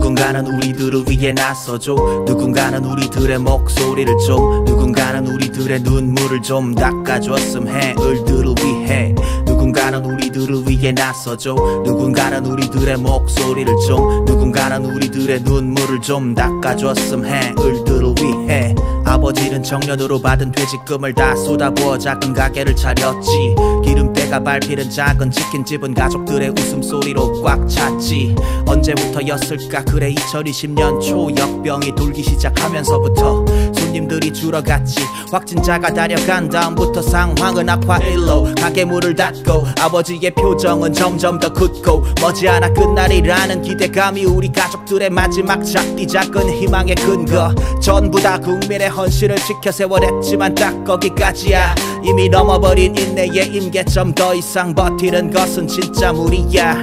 누군가는 우리들을 위해 나서줘. 누군가는 우리들의 목소리를 좀, 누군가는 우리들의 눈물을 좀 닦아줬음 해. 을들을 위해 누군가는 우리들을 위해 나서줘. 누군가는 우리들의 목소리를 좀, 누군가는 우리들의 눈물을 좀 닦아줬음 해. 을들을 위해 아버지는 정년으로 받은 퇴직금을 다 쏟아부어 작은 가게를 차렸지. 기름때가 밟히는 작은 치킨집은 가족들의 웃음소리로 꽉 찼지. 언제부터였을까 그래 2020년 초 역병이 돌기 시작하면서부터 손님들이 줄어갔지. 확진자가 다려간 다음부터 상황은 악화일로 가게 문을 닫고 아버지의 표정은 점점 더 굳고 머지않아 끝날이라는 기대감이 우리 가족들의 마지막 작디 작은 희망의 근거. 전부 다 국민의 헌신을 지켜 세워냈지만 딱 거기까지야. 이미 넘어버린 인내의 임계점, 더 이상 버티는 것은 진짜 무리야.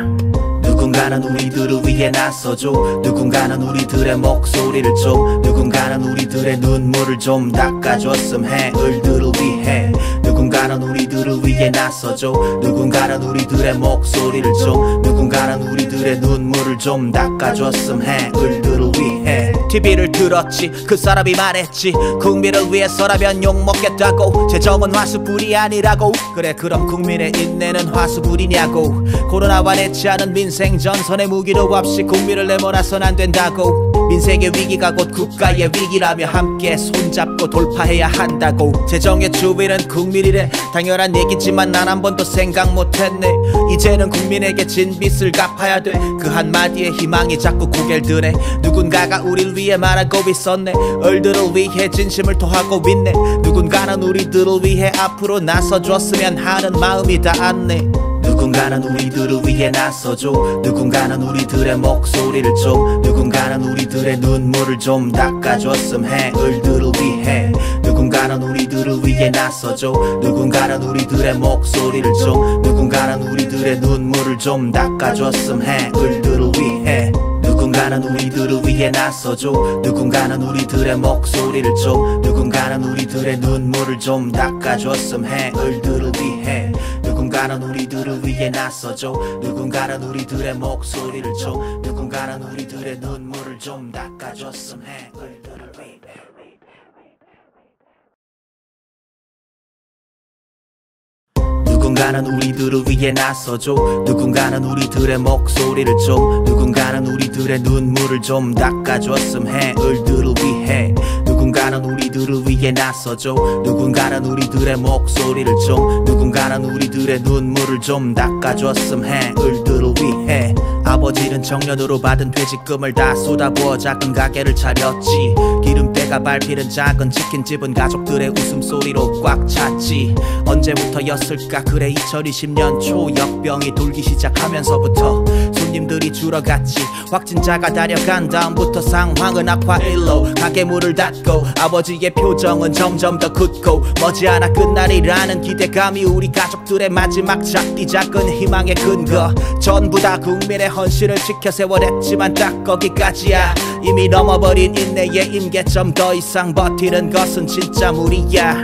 누군가는 우리들을 위해 나서줘. 누군가는 우리들의 목소리를 좀, 누군가는 우리들의 눈물을 좀 닦아줬음 해. 을들을 위해 누군가는 우리들을 위해 나서줘. 누군가는 우리들의 목소리를 좀, 누군가는 우리들의 눈물을 좀 닦아줬음 해. 을들을 위해 TV를 들었지. 그 사람이 말했지. 국민을 위해서라면 욕먹겠다고. 재정은 화수불이 아니라고. 그래 그럼 국민의 인내는 화수불이냐고. 코로나와 내치하는 민생 전선의 무기도 없이 국민을 내몰아선 안 된다고. 민생의 위기가 곧 국가의 위기라며 함께 손잡고 돌파해야 한다고. 재정의 주인은 국민이래. 당연한 얘기지만 난 한 번도 생각 못했네. 이제는 국민에게 진 빚을 갚아야 돼. 그 한마디에 희망이 자꾸 고개를 드네. 누군가가 우릴 위해 말하고 있었네. 을들을 위해 진심을 토하고 있네. 누군가는 우리들을 위해 앞으로 나서줬으면 하는 마음이 닿았네. 누군가는 우리들을 위해 나서줘. 누군가는 우리들의 목소리를 좀, 누군가는 우리들의 눈물을 좀 닦아줬음 해. 을들을 위해 누군가는 우리들을 위해 나서줘. 누군가는 우리들의 목소리를 좀, 누군가는 우리들의 눈물을 좀 닦아줬음 해. 을들을 위해 누군가는 우리들을 위해 나서줘. 누군가는 우리들의 목소리를 좀, 누군가는 우리들의 눈물을 좀 닦아줬음 해. 을들을 위해 누군가는 우리들을 위해 나서줘. 누군가는 우리들의 목소리를 좀, 누군가는 우리들의 눈물을 좀 닦아줬음 해. 을들을 위해 누군가는 우리들을 위해 나서줘. 누군가는 우리들의 목소리를 좀, 누군가는 우리들의 눈물을 좀 닦아줬음 해. 을들을 위해 누군가는 우리들을 위해 나서줘. 누군가는 우리들의 목소리를 좀, 누군가는 우리들의 눈물을 좀 닦아줬음 해. 을들을 위해 아버지는 정년으로 받은 퇴직금을 다 쏟아부어 작은 가게를 차렸지. 기름때가 밟히는 작은 치킨집은 가족들의 웃음소리로 꽉 찼지. 언제부터였을까 그래 2020년 초 역병이 돌기 시작하면서부터 손님들이 줄어갔지. 확진자가 다려간 다음부터 상황은 악화일로 가게 문을 닫고 아버지의 표정은 점점 더 굳고 머지않아 끝날이라는 기대감이 우리 가족들의 마지막 작디 작은 희망의 근거. 전부 다 국민의 헌신을 지켜 세워냈지만 딱 거기까지야. 이미 넘어버린 인내의 임계점, 더 이상 버티는 것은 진짜 무리야.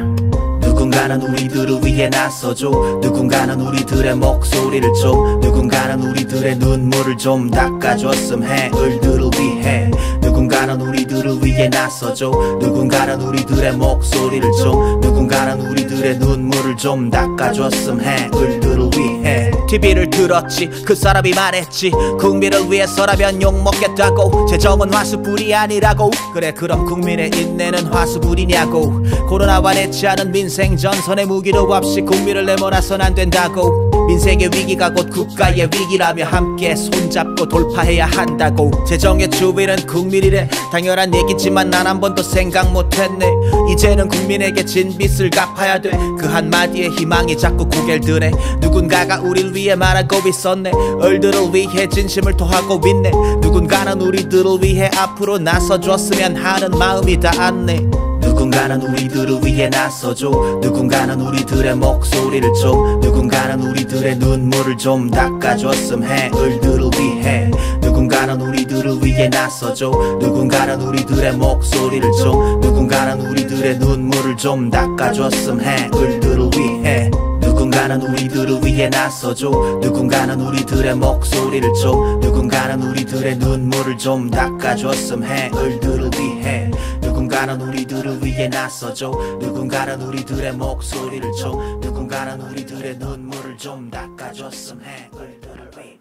누군가는 우리들을 위해 나서줘. 누군가는 우리들의 목소리를 좀, 누군가는 우리들의 눈물을 좀 닦아줬음 해. 을들을 위해 누군가는 우리들을 위해 나서줘. 누군가는 우리들의 목소리를 좀, 누군가는 우리들의 눈물을 좀 닦아줬음 해. 을들을 위해 TV를 들었지. 그 사람이 말했지. 국민을 위해서라면 욕먹겠다고. 재정은 화수불이 아니라고. 그래 그럼 국민의 인내는 화수불이냐고. 코로나와 내치하는 민생 전선의 무기도 없이 국민을 내몰아선 안 된다고. 민생의 위기가 곧 국가의 위기라며 함께 손잡고 돌파해야 한다고. 재정의 주인은 국민이래. 당연한 얘기지만 난 한 번도 생각 못했네. 이제는 국민에게 진 빚을 갚아야 돼. 그 한마디에 희망이 자꾸 고개를 드네. 누군가가 우릴 위해 말하고 있었네. 을들을 위해 진심을 토하고 있네. 누군가는 우리들을 위해 앞으로 나서줬으면 하는 마음이 닿았네. 누군가는 우리들을 위해 나서줘. 누군가는 우리들의 목소리를 좀, 누군가는 우리들의 눈물을 좀 닦아줬음 해. 을들을 위해 누군가는 우리들을 위해 나서줘. 누군가는 우리들의 목소리를 좀, 누군가는 우리들의 눈물을 좀 닦아줬음 해. 을들을 위해 누군가는 우리들을 위해 나서줘. 누군가는 우리들의 목소리를 좀, 누군가는 우리들의 눈물을 좀 닦아줬음 해. 을들을 위해 누군가는 우리들을 위해 나서줘. 누군가는 우리들의 목소리를 좀, 누군가는 우리들의 눈물을 좀 닦아줬음 해. 을들을 위해.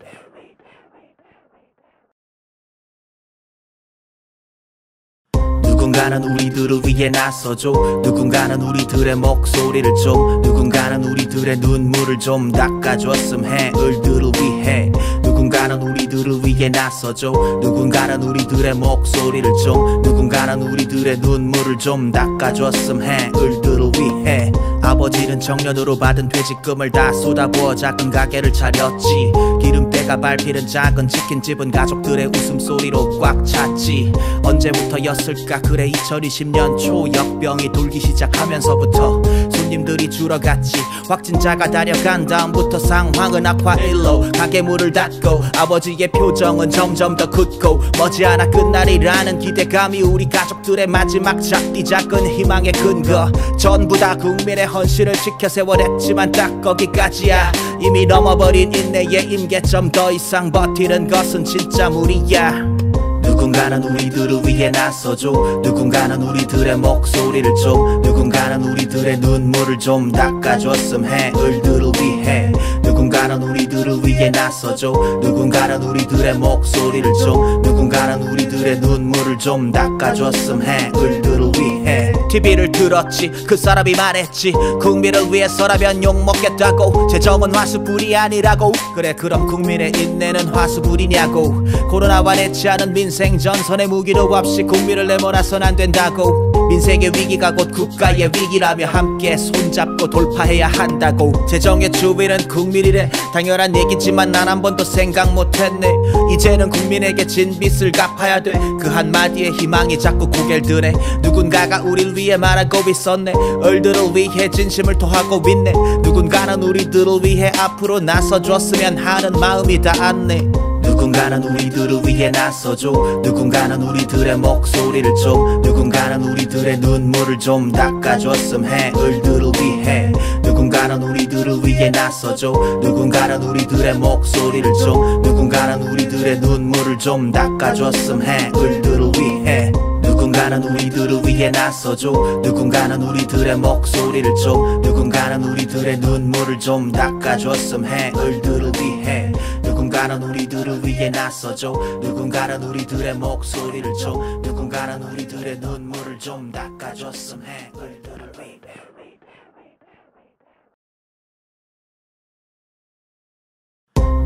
누군가는 우리들을 위해 나서줘. 누군가는 우리들의 목소리를 좀, 누군가는 우리들의 눈물을 좀 닦아줬음 해. 을들을 위해 누군가는 우리들을 위해 나서줘. 누군가는 우리들의 목소리를 좀, 누군가는 우리들의 눈물을 좀 닦아줬음 해. 을들을 위해 아버지는 청년으로 받은 퇴직금을 다 쏟아부어 작은 가게를 차렸지. 기름때가 밟히는 작은 치킨집은 가족들의 웃음소리로 꽉 찼지. 언제부터였을까 그래 2020년 초 역병이 돌기 시작하면서부터 손님들이 줄어갔지. 확진자가 다려간 다음부터 상황은 악화일로 가게 문을 닫고 아버지의 표정은 점점 더 굳고 머지않아 끝날이라는 기대감이 우리 가족들의 마지막 작디 작은 희망의 근거. 전부 다 국민의 헌신을 지켜 세워냈지만 딱 거기까지야. 이미 넘어버린 인내의 임계점 더 이상 버티는 것은 진짜 무리야. 누군가는 우리들을 위해 나서줘. 누군가는 우리들의 목소리를 좀, 누군가는 우리들의 눈물을 좀 닦아줬음 해. 을들을 위해 누군가는 우리들을 위해 나서줘. 누군가는 우리들의 목소리를 좀, 누군가는 우리들의 눈물을 좀 닦아줬음 해. 을들을 위해 TV를 들었지. 그 사람이 말했지. 국민을 위해서라면 욕먹겠다고. 재정은 화수불이 아니라고. 그래 그럼 국민의 인내는 화수불이냐고. 코로나와 내치 않은 민생 전선의 무기도 없이 국민을 내몰아선 안 된다고. 민생의 위기가 곧 국가의 위기라며 함께 손잡고 돌파해야 한다고. 재정의 주인은 국민이래. 당연한 얘기지만 난 한 번도 생각 못했네. 이제는 국민에게 진 빚을 갚아야 돼. 그 한마디에 희망이 자꾸 고개를 드네. 누군가가 우릴 위해 말하고 있었네. 을들을 위해 진심을 토하고 있네. 누군가는 우리들을 위해 앞으로 나서줬으면 하는 마음이 닿았네. 누군가는 우리들을 위해 나서줘. 누군가는 우리들의 목소리를 좀, 누군가는 우리들의 눈물을 좀 닦아줬음 해. 을들을 위해 누군가는 우리들을 위해 나서줘. 누군가는 우리들의 목소리를 좀, 누군가는 우리들의 눈물을 좀 닦아줬음 해. 을들을 위해 누군가는 우리들을 위해 나서줘. 누군가는 우리들의 목소리를 좀, 누군가는 우리들의 눈물을 좀 닦아줬음 해. 을들을 위해 누군가는 우리들을 위해 나서줘. 누군가는 우리들의 목소리를 좀, 누군가는 우리들의 눈물을 좀 닦아줬음 해. 을들을 위해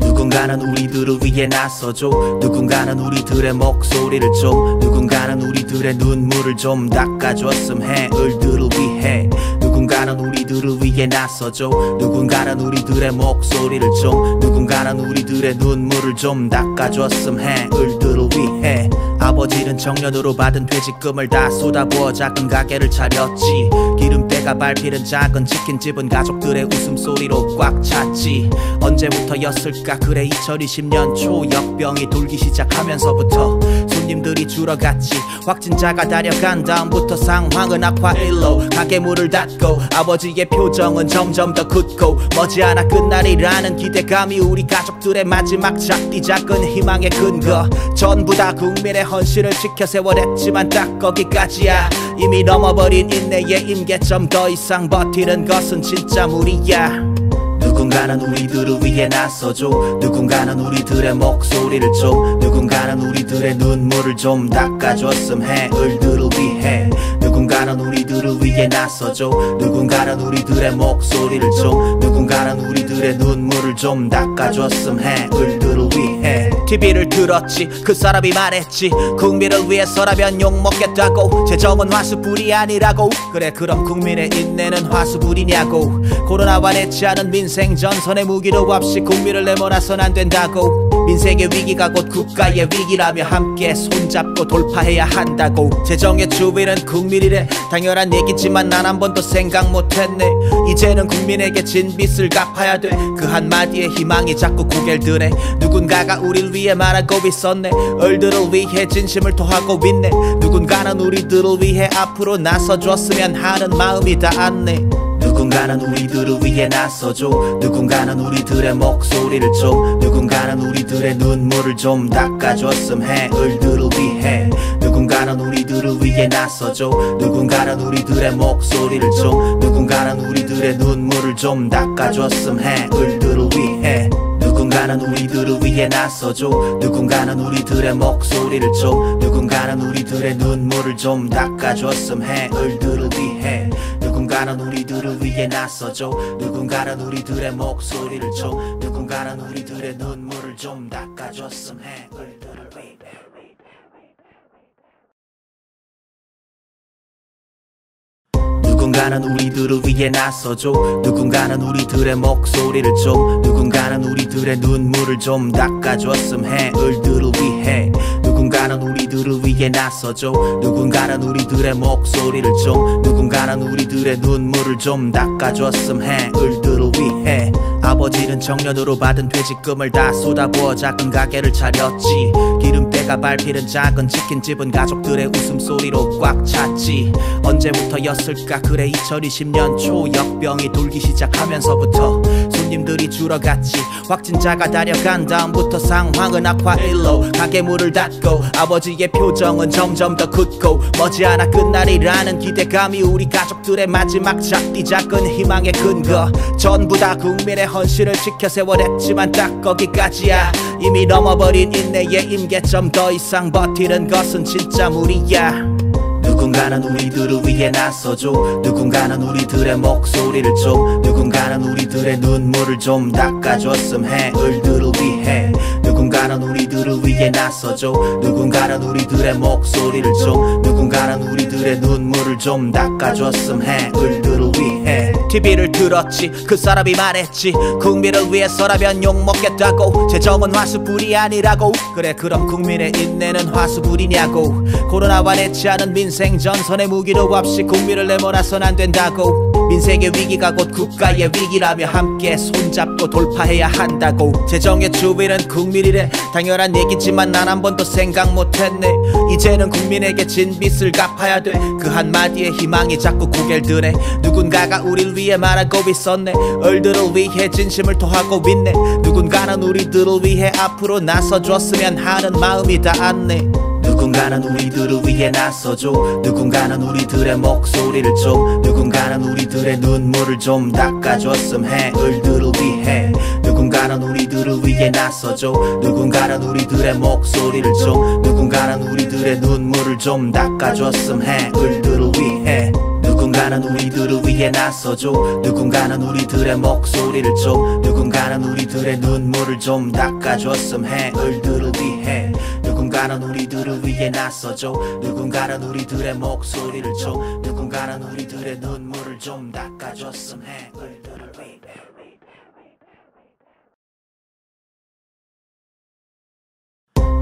누군가는 우리들을 위해 나서줘. 누군가는 우리들의 목소리를 좀, 누군가는 우리들의 눈물을 좀 닦아줬음 해. 을들을 위해 누군가는 우리들을 위해 나서줘. 누군가는 우리들의 목소리를 좀, 누군가는 우리들의 눈물을 좀 닦아줬음 해. 을들을 위해 아버지는 청년으로 받은 퇴직금을 다 쏟아부어 작은 가게를 차렸지. 기름때가 밟히는 작은 치킨집은 가족들의 웃음소리로 꽉 찼지. 언제부터였을까 그래 2020년 초 역병이 돌기 시작하면서부터 손님들이 줄어갔지. 확진자가 다려간 다음부터 상황은 악화일로 가게 문을 닫고 아버지의 표정은 점점 더 굳고 머지않아 끝날이라는 기대감이 우리 가족들의 마지막 작디 작은 희망의 근거. 전부 다 국민의 헌신을 지켜 세워냈지만 딱 거기까지야. 이미 넘어버린 인내의 임계점 더 이상 버티는 것은 진짜 무리야. 누군가는 우리들을 위해 나서줘. 누군가는 우리들의 목소리를 좀, 누군가는 우리들의 눈물을 좀 닦아줬음 해. 을들을 위해 누군가는 우리들을 위해 나서줘. 누군가는 우리들의 목소리를 좀, 누군가는 우리들의 눈물을 좀 닦아줬음 해. 을들을 위해 TV를 들었지. 그 사람이 말했지. 국민을 위해서라면 욕먹겠다고. 재정은 화수불이 아니라고. 그래 그럼 국민의 인내는 화수불이냐고. 코로나와 내치 않은 민생 전선의 무기도 없이 국민을 내몰아선 안 된다고. 민생의 위기가 곧 국가의 위기라며 함께 손잡고 돌파해야 한다고. 재정의 주인은 국민이래. 당연한 얘기지만 난 한 번도 생각 못했네. 이제는 국민에게 진 빚을 갚아야 돼. 그 한마디에 희망이 자꾸 고개를 드네. 누군가가 우릴 위해 말하고 있었네. 을들을 위해 진심을 토하고 있네. 누군가는 우리들을 위해 앞으로 나서줬으면 하는 마음이 닿았네. 누군가는 우리들을 위해 나서줘. 누군가는 우리들의 목소리를 좀, 누군가는 우리들의 눈물을 좀 닦아줬음 해. 을들을 위해 누군가는 우리들을 위해 나서줘. 누군가는 우리들의 목소리를 좀, 누군가는 우리들의 눈물을 좀 닦아줬음 해. 을들을 위해 누군가는 우리들을 위해 나서줘. 누군가는 우리들의 목소리를 좀, 누군가는 우리들의 눈물을 좀 닦아줬음 해. 을들을 위해 누군가는 우리들을 위해 나서줘. 누군가는 우리들의 목소리를 좀, 누군가는 우리들의 눈물을 좀 닦아줬음 해. 을들을 위해 누군가는 우리들을 위해 나서줘. 누군가는 우리들의 목소리를 좀, 누군가는 우리들의 눈물을 좀 닦아줬음 해. 을들을 위해 누군가는 우리들을 위해 나서줘. 누군가는 우리들의 목소리를 좀, 누군가는 우리들의 눈물을 좀 닦아줬음 해. 을들을 위해 아버지는 정년으로 받은 퇴직금을 다 쏟아부어 작은 가게를 차렸지. 기름때가 밟히는 작은 치킨집은 가족들의 웃음소리로 꽉 찼지. 언제부터였을까 그래 2020년 초 역병이 돌기 시작하면서부터 손님들이 줄어갔지. 확진자가 다려간 다음부터 상황은 악화일로 가게 문을 닫고 아버지의 표정은 점점 더 굳고 머지않아 끝날이라는 기대감이 우리 가족들의 마지막 작디 작은 희망의 근거. 전부 다 국민의 헌신을 지켜 세워냈지만 딱 거기까지야. 이미 넘어버린 인내의 임계점 더 이상 버티는 것은 진짜 무리야. 누군가는 우리들을 위해 나서줘. 누군가는 우리들의 목소리를 좀, 누군가는 우리들의 눈물을 좀 닦아줬음 해. 을들을 위해 누군가는 우리들을 위해 나서줘. 누군가는 우리들의 목소리를 좀, 누군가는 우리들의 눈물을 좀 닦아줬음 해. 을들을 위해 TV를 들었지. 그 사람이 말했지. 국민을 위해서라면 욕먹겠다고. 재정은 화수불이 아니라고. 그래 그럼 국민의 인내는 화수불이냐고. 코로나와 내치하는 민생 전선의 무기도 없이 국민을 내몰아선 안 된다고. 민생의 위기가 곧 국가의 위기라며 함께 손잡고 돌파해야 한다고. 재정의 주인은 국민이래. 당연한 얘기지만 난 한 번도 생각 못했네. 이제는 국민에게 진 빚을 갚아야 돼. 그 한마디에 희망이 자꾸 고개를 드네. 누군가가 우릴 위해 말하고 있었네. 을들을 위해 진심을 토하고 있네. 누군가는 우리들을 위해 앞으로 나서줬으면 하는 마음이 닿았네. 누군가는 우리들을 위해 나서줘. 누군가는 우리들의 목소리를 좀, 누군가는 우리들의 눈물을 좀 닦아줬음 해. 을들을 위해 누군가는 우리들을 위해 나서줘. 누군가는 우리들의 목소리를 좀, 누군가는 우리들의 눈물을 좀 닦아줬음 해. 을들을 위해 누군가는 우리들을 위해 나서줘. 누군가는 우리들의 목소리를 좀, 누군가는 우리들의 눈물을 좀 닦아줬음 해. 을들을 위해 누군가는 우리들을 위해 나서줘. 누군가는 우리들의 목소리를 좀, 누군가는 우리들의 눈물을 좀 닦아줬음 해. 을들을 위해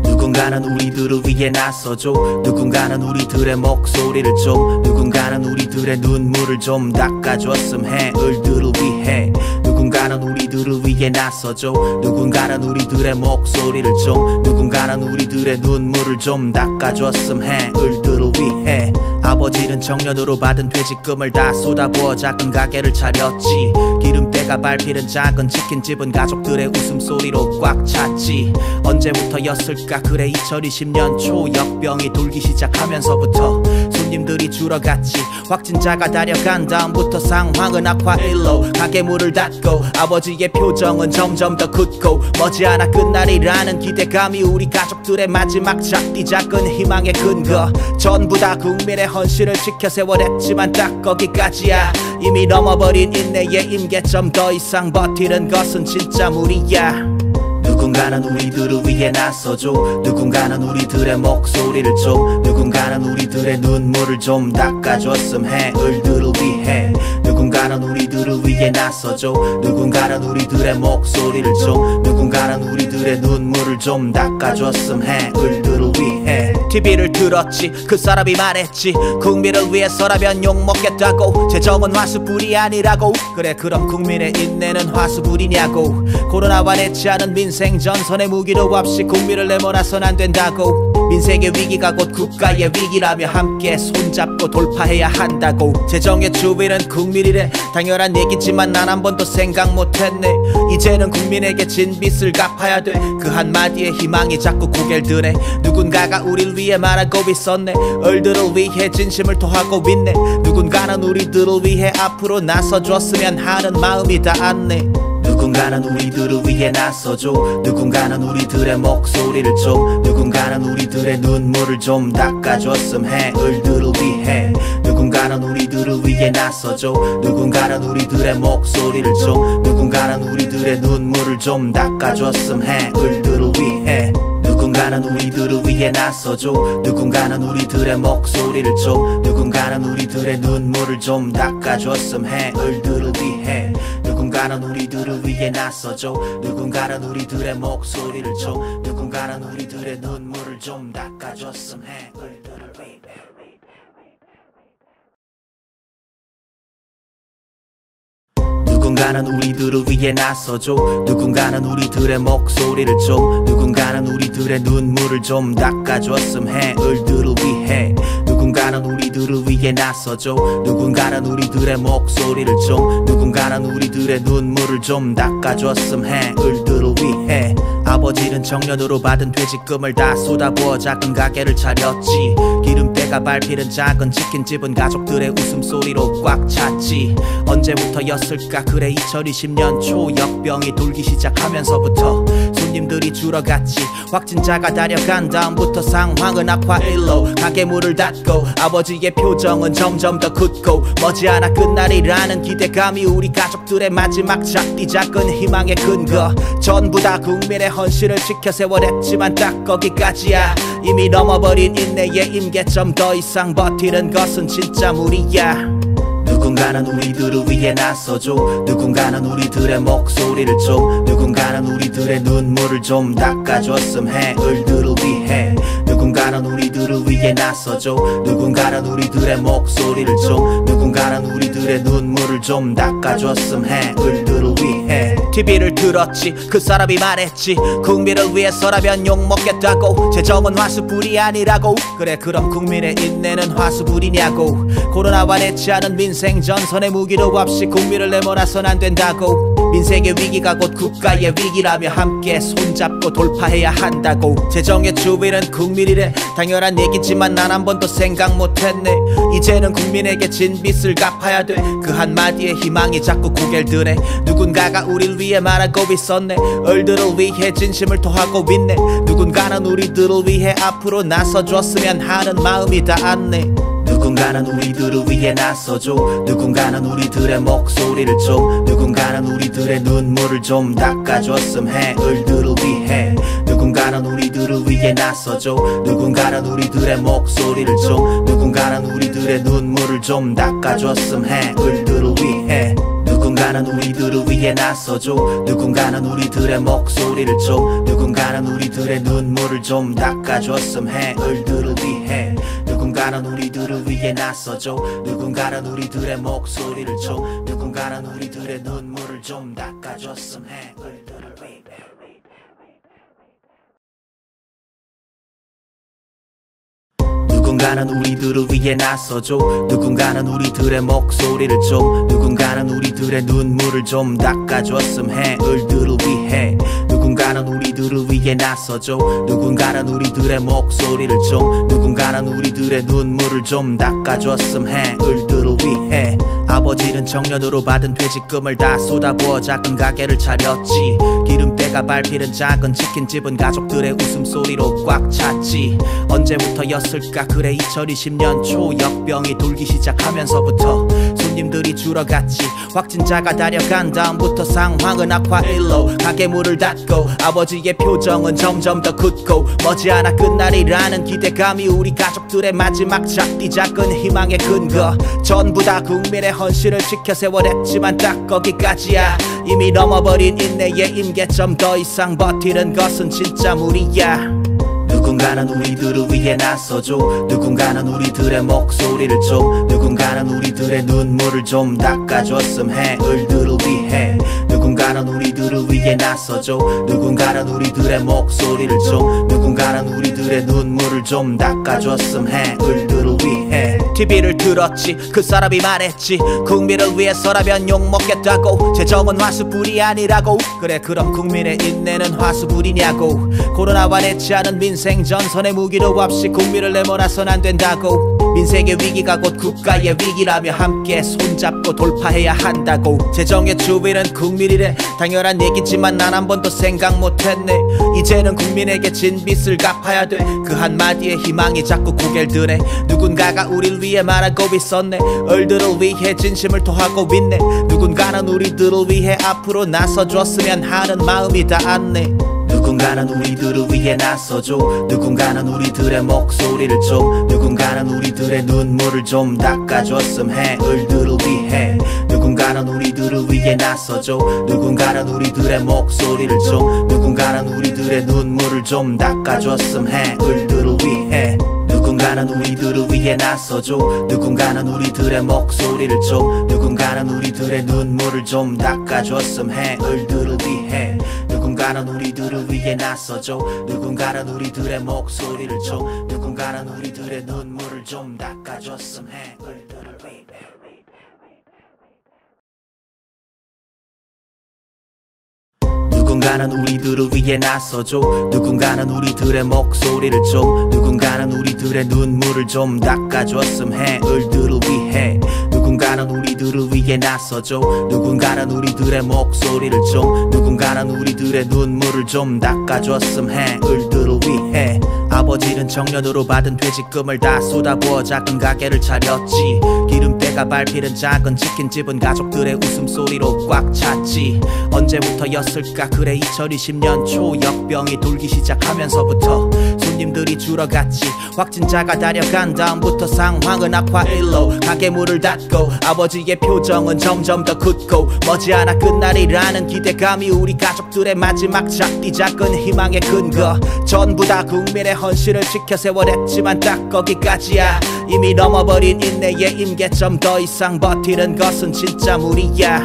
누군가는 우리들을 위해 나서줘. 누군가는 우리들의 목소리를 좀, 누군가는 우리들의 눈물을 좀 닦아줬음 해. 을들을 위해 누군가는 우리들을 위해 나서줘. 누군가는 우리들의 목소리를 좀, 누군가는 우리들의 눈물을 좀 닦아줬음 해. 을들을 위해 아버지는 정년으로 받은 퇴직금을 다 쏟아부어 작은 가게를 차렸지. 기름때가 밟히는 작은 치킨집은 가족들의 웃음소리로 꽉 찼지. 언제부터였을까 그래 2020년 초 역병이 돌기 시작하면서부터 손님들이 줄어갔지. 확진자가 다려간 다음부터 상황은 악화일로 가게 문을 닫고 아버지의 표정은 점점 더 굳고 머지않아 끝날이라는 기대감이 우리 가족들의 마지막 작디 작은 희망의 근거. 전부 다 국민의 헌신을 지켜 세워냈지만 딱 거기까지야. 이미 넘어버린 인내의 임계점 더 이상 버티는 것은 진짜 무리야. 누군가는 우리들을 위해 나서줘. 누군가는 우리들의 목소리를 좀, 누군가는 우리들의 눈물을 좀 닦아줬음 해. 을들을 위해 누군가는 우리들을 위해 나서줘. 누군가는 우리들의 목소리를 좀, 누군가는 우리들의 눈물을 좀 닦아줬음 해. 을들을 위해 TV를 들었지. 그 사람이 말했지. 국민을 위해서라면 욕먹겠다고. 재정은 화수불이 아니라고. 그래 그럼 국민의 인내는 화수불이냐고. 코로나와 내치 않은 민생 전선의 무기도 없이 국민을 내몰아선 안 된다고. 민생의 위기가 곧 국가의 위기라며 함께 손잡고 돌파해야 한다고. 재정의 주인은 국민이래. 당연한 얘기지만 난 한 번도 생각 못했네. 이제는 국민에게 진 빚을 갚아야 돼. 그 한마디에 희망이 자꾸 고개를 드네. 누군가가 우릴 위해 말하고 있었네. 얼들을 위해 진심을 토하고 있네. 누군가는 우리들을 위해 앞으로 나서줬으면 하는 마음이 닿았네. 누군가는 우리들을 위해 나서줘. 누군가는 우리들의 목소리를 줘. 누군가는 우리들의 눈물을 좀 닦아줬음 해. 을들을 위해 누군가는 우리들을 위해 나서줘. 누군가는 우리들의 목소리를 줘. 누군가는 우리들의 눈물을 좀 닦아줬음 해. 을들을 위해 누군가는 우리들을 위해 나서줘. 누군가는 우리들의 목소리를 줘. 누군가는 우리들의 눈물을 좀 닦아줬음 해. 을들을 위해 누군가는 우리들을 위해 나서줘. 누군가는 우리들의 목소리를 줘. 누군가는 우리들의 눈물을 좀 닦아줬음 해. 을들을 위해 누군가는 우리들을 위해 나서줘. 누군가는 우리들의 목소리를 줘. 누군가는 우리들의 눈물을 좀 닦아줬음 해. 을들을 위해 누군가는 우리들을 위해 나서줘. 누군가는 우리들의 목소리를 줘. 누군가는 우리들의 눈물을 좀 닦아줬음 해. 을들을 위해 아버지는 청년으로 받은 퇴직금을 다 쏟아부어 작은 가게를 차렸지. 기름때가 밟히는 작은 치킨집은 가족들의 웃음소리로 꽉 찼지. 언제부터였을까 그래 2020년 초 역병이 돌기 시작하면서부터 손님들이 줄어갔지. 확진자가 달려간 다음부터 상황은 악화일로 가게 문을 닫고 아버지의 표정은 점점 더 굳고 머지않아 끝날이라는 기대감이 우리 가족들의 마지막 작디 작은 희망의 근거. 전부 다 국민의 헌신을 지켜 세워냈지만 딱 거기까지야. 이미 넘어버린 인내의 임계점. 더 이상 버티는 것은 진짜 무리야. 누군가는 우리들을 위해 나서줘. 누군가는 우리들의 목소리를 줘. 누군가는 우리들의 눈물을 좀 닦아줬음 해. 을들을 위해 누군가는 우리들을 위해 나서줘. 누군가는 우리들의 목소리를 줘. 누군가는 우리들의 눈물을 좀 닦아줬음 해. 을들을 위해 TV를 들었지. 그 사람이 말했지. 국민을 위해서라면 욕먹겠다고. 재정은 화수불이 아니라고. 그래 그럼 국민의 인내는 화수불이냐고. 코로나와 내치 않은 민생 전선의 무기도 없이 국민을 내몰아선 안 된다고. 민생의 위기가 곧 국가의 위기라며 함께 손잡고 돌파해야 한다고. 재정의 주인은 국민이래. 당연한 얘기지만 난 한 번도 생각 못했네. 이제는 국민에게 진 빚을 갚아야 돼. 그 한마디에 희망이 자꾸 고개를 드네. 누군가가 우릴 위해 말하고 있었네. 얼들을 위해 진심을 토하고 있네. 누군가는 우리들을 위해 앞으로 나서줬으면 하는 마음이 닿았네. 누군가는 우리들을 위해 나서줘. 누군가는 우리들의 목소리를 줘. 누군가는 우리들의 눈물을 좀 닦아줬음 해. 을들을 위해 누군가는 우리들을 위해 나서줘. 누군가는 우리들의 목소리를 줘. 누군가는 우리들의 눈물을 좀 닦아줬음 해. 을들을 위해 누군가는 우리들을 위해 나서줘. 누군가는 우리들의 목소리를 줘. 누군가는 우리들의 눈물을 좀 닦아줬음 해. 을들을 위해 누군가는 우리들을 위해 나서줘. 누군가는 우리들의 목소리를 줘. 누군가는 우리들의 눈물을 좀 닦아줬음 해. 을들을 위해 누군가는 우리들을 위해 나서줘. 누군가는 우리들의 목소리를 줘. 누군가는 우리들의 눈물을 좀 닦아줬음 해. 을들을 위해 누군가는 우리들을 위해 나서줘. 누군가는 우리들의 목소리를 줘. 누군가는 우리들의 눈물을 좀 닦아줬음 해. 을들을 위해 아버지는 청년으로 받은 퇴직금을 다 쏟아부어 작은 가게를 차렸지. 기름때가 밟히는 작은 치킨집은 가족들의 웃음소리로 꽉 찼지. 언제부터였을까 그래 2020년 초 역병이 돌기 시작하면서부터 손님들이 줄어갔지. 확진자가 달려간 다음부터 상황은 악화일로 가게 문을 닫고 아버지의 표정은 점점 더 굳고 머지않아 끝날이라는 기대감이 우리 가족들의 마지막 작디 작은 희망의 근거. 전부 다 국민의 헌신을 지켜 세워냈지만 딱 거기까지야. 이미 넘어버린 인내의 임계점. 더 이상 버티는 것은 진짜 무리야. 누군가는 우리들을 위해 나서줘. 누군가는 우리들의 목소리를 좀, 누군가는 우리들의 눈물을 좀 닦아줬음 해. 을들을 위해 누군가는 우리들을 위해 나서줘. 누군가는 우리들의 목소리를 좀, 누군가는 우리들의 눈물을 좀 닦아줬음 해. 을들을 위해 TV를 들었지. 그 사람이 말했지. 국민을 위해서라면 욕먹겠다고. 재정은 화수불이 아니라고. 그래 그럼 국민의 인내는 화수불이냐고. 코로나와 내치하는 민생 전선의 무기로 없이 국민을 내몰아선 안 된다고. 민생의 위기가 곧 국가의 위기라며 함께 손잡고 돌파해야 한다고. 재정의 주인은 국민이래. 당연한 얘기지만 난 한 번도 생각 못했네. 이제는 국민에게 진 빚을 갚아야 돼. 그 한마디에 희망이 자꾸 고개를 드네. 누군가가 우릴 위해 말하고 있었네. 을들을 위해 진심을 토하고 있네. 누군가는 우리들을 위해 앞으로 나서줬으면 하는 마음이 닿았네. 누군가는 우리들을 위해 나서줘. 누군가는 우리들의 목소리를 좀, 누군가는 우리들의 눈물을 좀 닦아줬음 해. 을들을 위해 누군가는 우리들을 위해 나서줘. 누군가는 우리들의 목소리를 좀, 누군가는 우리들의 눈물을 좀 닦아줬음 해. 을들을 위해 누군가는 우리들을 위해 나서줘. 누군가는 우리들의 목소리를 좀, 누군가는 우리들의 눈물을 좀 닦아줬음 해. 을들을 위해 누군가는 우리들을 위해 나서줘. 누군가는 우리들의 목소리를 좀, 누군가는 우리들의 눈물을 좀 닦아줬음 해. 을들을 위해 누군가는 우리들을 위해 나서줘. 누군가는 우리들의 목소리를 좀, 누군가는 우리들의 눈물을 좀 닦아줬음 해. 을들을 위해 누군가는 우리들을 위해 나서줘. 누군가는 우리들의 목소리를 좀, 누군가는 우리들의 눈물을 좀 닦아줬음 해. 을들을 위해 아버지는 청년으로 받은 퇴직금을 다 쏟아부어 작은 가게를 차렸지. 기름때가 밟히는 작은 치킨집은 가족들의 웃음소리로 꽉 찼지. 언제부터였을까 그래 2020년 초 역병이 돌기 시작하면서부터 손님들이 줄어갔지. 확진자가 다려간 다음부터 상황은 악화일로 가게 문을 닫고 아버지의 표정은 점점 더 굳고 머지않아 끝날이라는 기대감이 우리 가족들의 마지막 작디 작은 희망의 근거. 전부 다 국민의 헌신을 지켜 세워냈지만 딱 거기까지야. 이미 넘어버린 인내의 임계점. 더 이상 버티는 것은 진짜 무리야.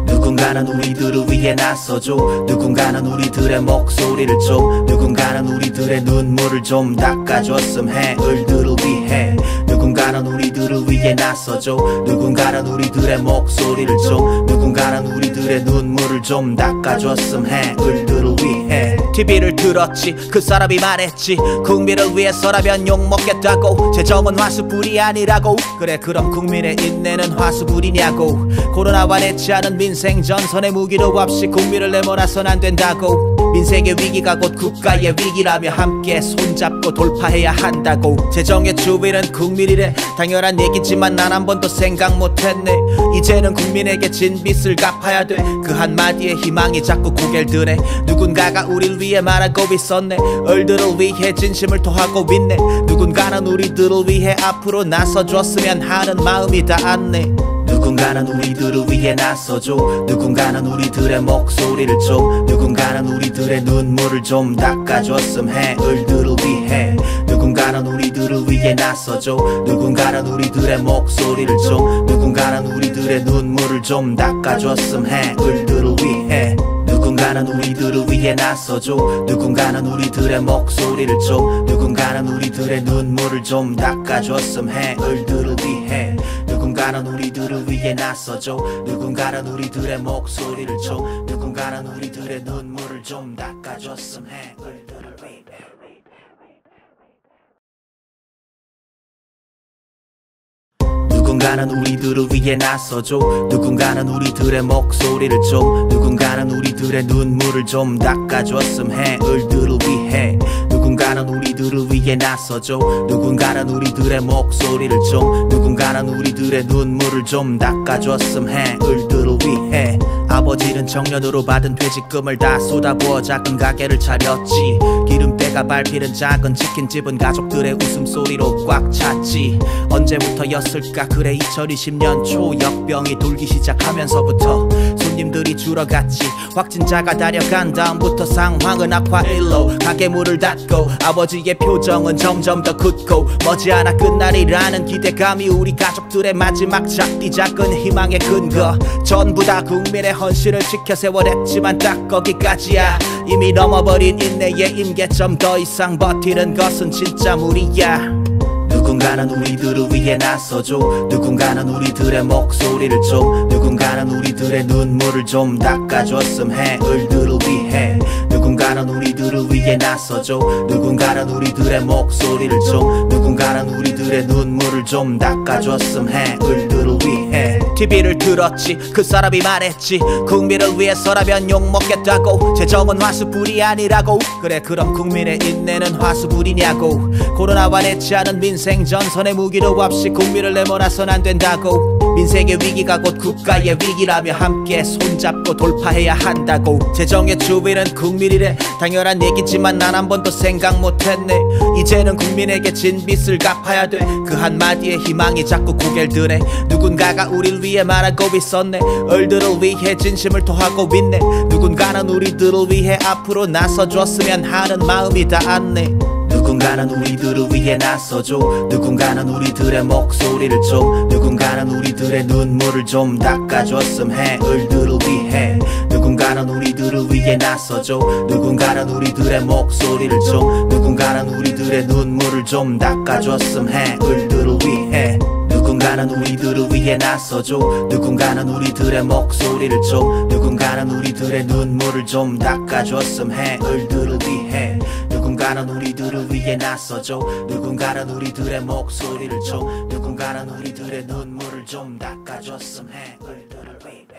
누군가는 우리들을 위해 나서줘. 누군가는 우리들의 목소리를 좀, 누군가는 우리들의 눈물을 좀 닦아줬음 해. 을들을 위해 누군가는 우리들을 위해 나서줘. 누군가는 우리들의 목소리를 좀, 누군가는 우리들의 눈물을 좀 닦아줬음 해. 을들을 위해 TV를 들었지. 그 사람이 말했지. 국민을 위해서라면 욕먹겠다고. 재정은 화수불이 아니라고. 그래 그럼 국민의 인내는 화수불이냐고. 코로나와 내치하는 민생 전선의 무기로 없이 국민을 내몰아선 안 된다고. 민생의 위기가 곧 국가의 위기라며 함께 손잡고 돌파해야 한다고. 재정의 주인은 국민이래. 당연한 얘기지만 난 한 번도 생각 못했네. 이제는 국민에게 진 빚을 갚아야 돼. 그 한마디에 희망이 자꾸 고개를 드네. 누군가가 우릴 위해 말하고 있었네. 을들을 위해 진심을 토하고 있네. 누군가는 우리들을 위해 앞으로 나서줬으면 하는 마음이 닿았네. 누군가는 우리들을 위해 나서줘. 누군가는 우리들의 목소리를 좀, 누군가는 우리들의 눈물을 좀 닦아줬음 해. 을들을 위해 누군가는 우리들을 위해 나서줘. 누군가는 우리들의 목소리를 좀, 누군가는 우리들의 눈물을 좀 닦아줬음 해. 을들을 위해 누군가는 우리들을 위해 나서줘. 누군가는 우리들의 목소리를 좀, 누군가는 우리들의 눈물을 좀 닦아줬음 해. 을들을 위해 누군가는 우리들을 위해 나서줘. 누군가는 우리들의 목소리를 좀, 누군가는 우리들의 눈물을 좀 닦아줬음 해. 을들을 위해 누군가는 우리들을 위해 나서줘. 누군가는 우리들의 목소리를 좀, 누군가는 우리들의 눈물을 좀 닦아줬음 해. 을들을 위해 누군가는 우리들을 위해 나서줘. 누군가는 우리들의 목소리를 좀, 누군가는 우리들의 눈물을 좀 닦아줬음 해. 을들을 위해 아버지는 정년으로 받은 퇴직금을 다 쏟아부어 작은 가게를 차렸지. 기름때가 밟히는 작은 치킨집은 가족들의 웃음소리로 꽉 찼지. 언제부터였을까 그래 2020년 초 역병이 돌기 시작하면서부터 손님들이 줄어갔지. 확진자가 달려간 다음부터 상황은 악화일로 가게 문을 닫고 아버지의 표정은 점점 더 굳고 머지않아 끝날이라는 기대감이 우리 가족들의 마지막 작디 작은 희망의 근거. 전부 다 국민의 헌신을 지켜 세워냈지만 딱 거기까지야. 이미 넘어버린 인내의 임계점 더 이상 버티는 것은 진짜 무리야. 누군가는 우리들을 위해 나서줘. 누군가는 우리들의 목소리를 좀. 누군가는 우리들의 눈물을 좀 닦아줬음 해. 을들을 위해 누군가는 우리들을 위해 나서줘. 누군가는 우리들의 목소리를 좀. 누군가는 우리들의 눈물을 좀 닦아줬음 해. 을들을 위해 TV를 들었지. 그 사람이 말했지. 국민을 위해서라면 욕먹겠다고. 재정은 화수불이 아니라고. 그래 그럼 국민의 인내는 화수불이냐고. 코로나와 내치 않은 민생 전선의 무기도 없이 국민을 내몰아선 안 된다고. 민생의 위기가 곧 국가의 위기라며 함께 손잡고 돌파해야 한다고. 재정의 주인은 국민이래. 당연한 얘기지만 난 한 번도 생각 못했네. 이제는 국민에게 진 빚을 갚아야 돼. 그 한마디에 희망이 자꾸 고개를 드네. 누군가가 우릴 위해 말하고 있었네. 을들을 위해 진심을 토하고 있네. 누군가는 우리들을 위해 앞으로 나서줬으면 하는 마음이 닿았네. 누군가는 우리들을 위해 나서줘. 누군가는 우리들의 목소리를 좀. 누군가는 우리들의 눈물을 좀 닦아줬음 해. 을들을 위해 누군가는 우리들을 위해 나서줘. 누군가는 우리들의 목소리를 좀. 누군가는 우리들의 눈물을 좀 닦아줬음 해. 을들을 위해 누군가는 우리들을 위해 나서줘. 누군가는 우리들의 목소리를 좀. 누군가는 우리들의 눈물을 좀 닦아줬음 해. 을들을 위해 누군가는 우리들을 위해 나서줘. 누군가는 우리들의 목소리를 좀. 누군가는 우리들의 눈물을 좀 닦아줬음 해. 을들을 위해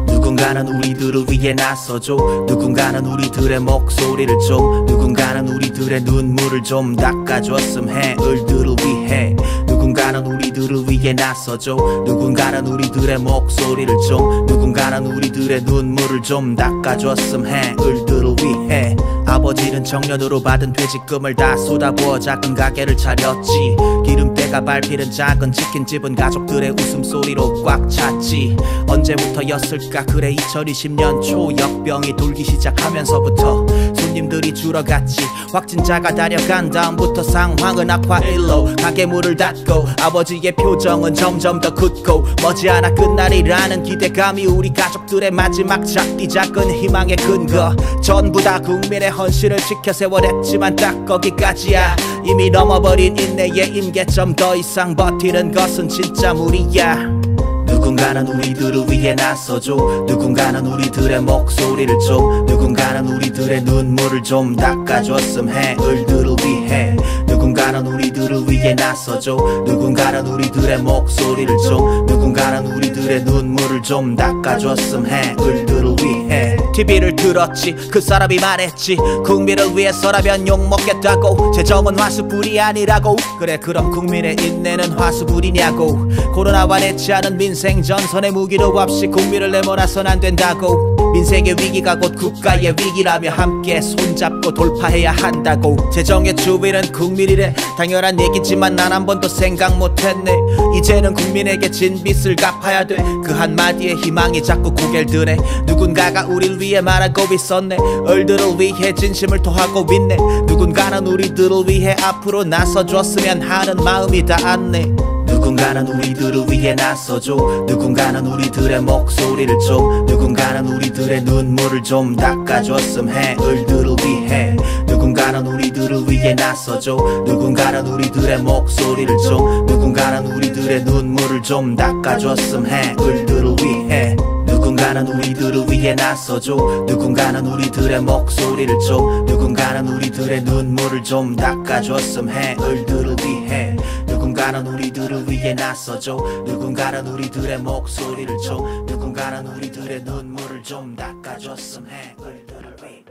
누군가는 우리들을 위해 나서줘. 누군가는 우리들의 목소리를 좀. 누군가는 우리들의 눈물을 좀 닦아줬음 해. 을들을 위해 누군가는 우리들을 위해 나서줘. 누군가는 우리들의 목소리를 좀. 누군가는 우리들의 눈물을 좀 닦아줬음 해. 을들을 위해 아버지는 정년으로 받은 퇴직금을 다 쏟아부어 작은 가게를 차렸지. 기름때가 밟히는 작은 치킨집은 가족들의 웃음소리로 꽉 찼지. 언제부터였을까 그래 2020년 초 역병이 돌기 시작하면서부터 손님들이 줄어갔지. 확진자가 달려간 다음부터 상황은 악화일로 가게 문을 닫고 아버지의 표정은 점점 더 굳고 머지않아 끝날이라는 기대감이 우리 가족들의 마지막 작디 작은 희망의 근거. 전부 다 국민의 헌신을 지켜 세워냈지만 딱 거기까지야. 이미 넘어버린 인내의 임계점 더 이상 버티는 것은 진짜 무리야. 누군가는 우리들을 위해 나서줘. 누군가는 우리들의 목소리를 좀. 누군가는 우리들의 눈물을 좀 닦아줬음 해. 을들을 위해 누군가는 우리들을 위해 나서줘. 누군가는 우리들의 목소리를 좀. 누군가는 우리들의 눈물을 좀 닦아줬음 해. 을들을 위해 TV를 들었지. 그 사람이 말했지. 국민을 위해서라면 욕먹겠다고. 재정은 화수불이 아니라고. 그래 그럼 국민의 인내는 화수불이냐고. 코로나와 내치 않은 민생 전선의 무기도 없이 국민을 내몰아선 안 된다고. 민생의 위기가 곧 국가의 위기라며 함께 손잡고 돌파해야 한다고. 재정의 주인은 국민이래. 당연한 얘기지만 난 한 번도 생각 못했네. 이제는 국민에게 진 빚을 갚아야 돼. 그 한마디에 희망이 자꾸 고개를 드네. 누군가가 우릴 위해 말하고 있었네. 을들을 위해 진심을 토하고 있네. 누군가는 우리들을 위해 앞으로 나서줬으면 하는 마음이 닿았네. 누군가는 우리들을 위해 나서줘. 누군가는 우리들의 목소리를 좀. 누군가는 우리들의 눈물을 좀 닦아줬음 해. 을들을 위해 누군가는 우리들을 위해 나서줘. 누군가는 우리들의 목소리를 좀. 누군가는 우리들의 눈물을 좀 닦아줬음 해. 을들을 위해 누군가는 우리들을 위해 나서줘. 누군가는 우리들의 목소리를 좀. 누군가는 우리들의 눈물을 좀 닦아줬음 해. 을들을 위해 누군가는 우리들을 위해 나서줘. 누군가는 우리들의 목소리를 좀. 누군가는 우리들의 눈물을 좀 닦아줬음 해. 을들을 위해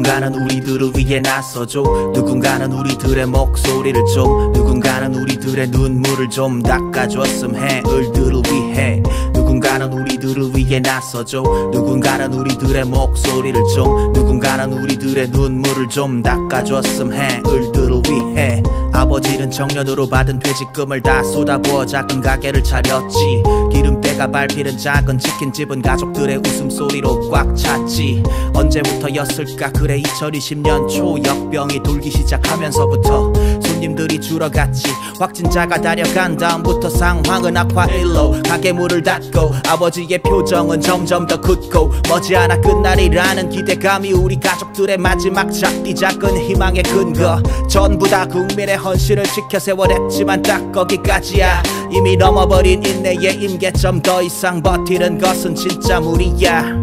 누군가는 우리들을 위해 나서줘. 누군가는 우리들의 목소리를 좀, 누군가는 우리들의 눈물을 좀 닦아줬음 해. 을들을 위해 누군가는 우리들을 위해 나서줘. 누군가는 우리들의 목소리를 좀, 누군가는 우리들의 눈물을 좀 닦아줬음 해. 을들을 위해 아버지는 정년으로 받은 퇴직금을 다 쏟아부어 작은 가게를 차렸지. 기름때가 밟히는 작은 치킨집은 가족들의 웃음소리로 꽉 찼지. 언제부터였을까 그래 2020년 초 역병이 돌기 시작하면서부터 손님들이 줄어갔지. 확진자가 다려간 다음부터 상황은 악화일로 가게 문을 닫고 아버지의 표정은 점점 더 굳고 머지않아 끝날이라는 기대감이 우리 가족들의 마지막 작디 작은 희망의 근거. 전부 다 국민의 헌신을 지켜 세워냈지만 딱 거기까지야. 이미 넘어버린 인내의 임계점 더 이상 버티는 것은 진짜 무리야.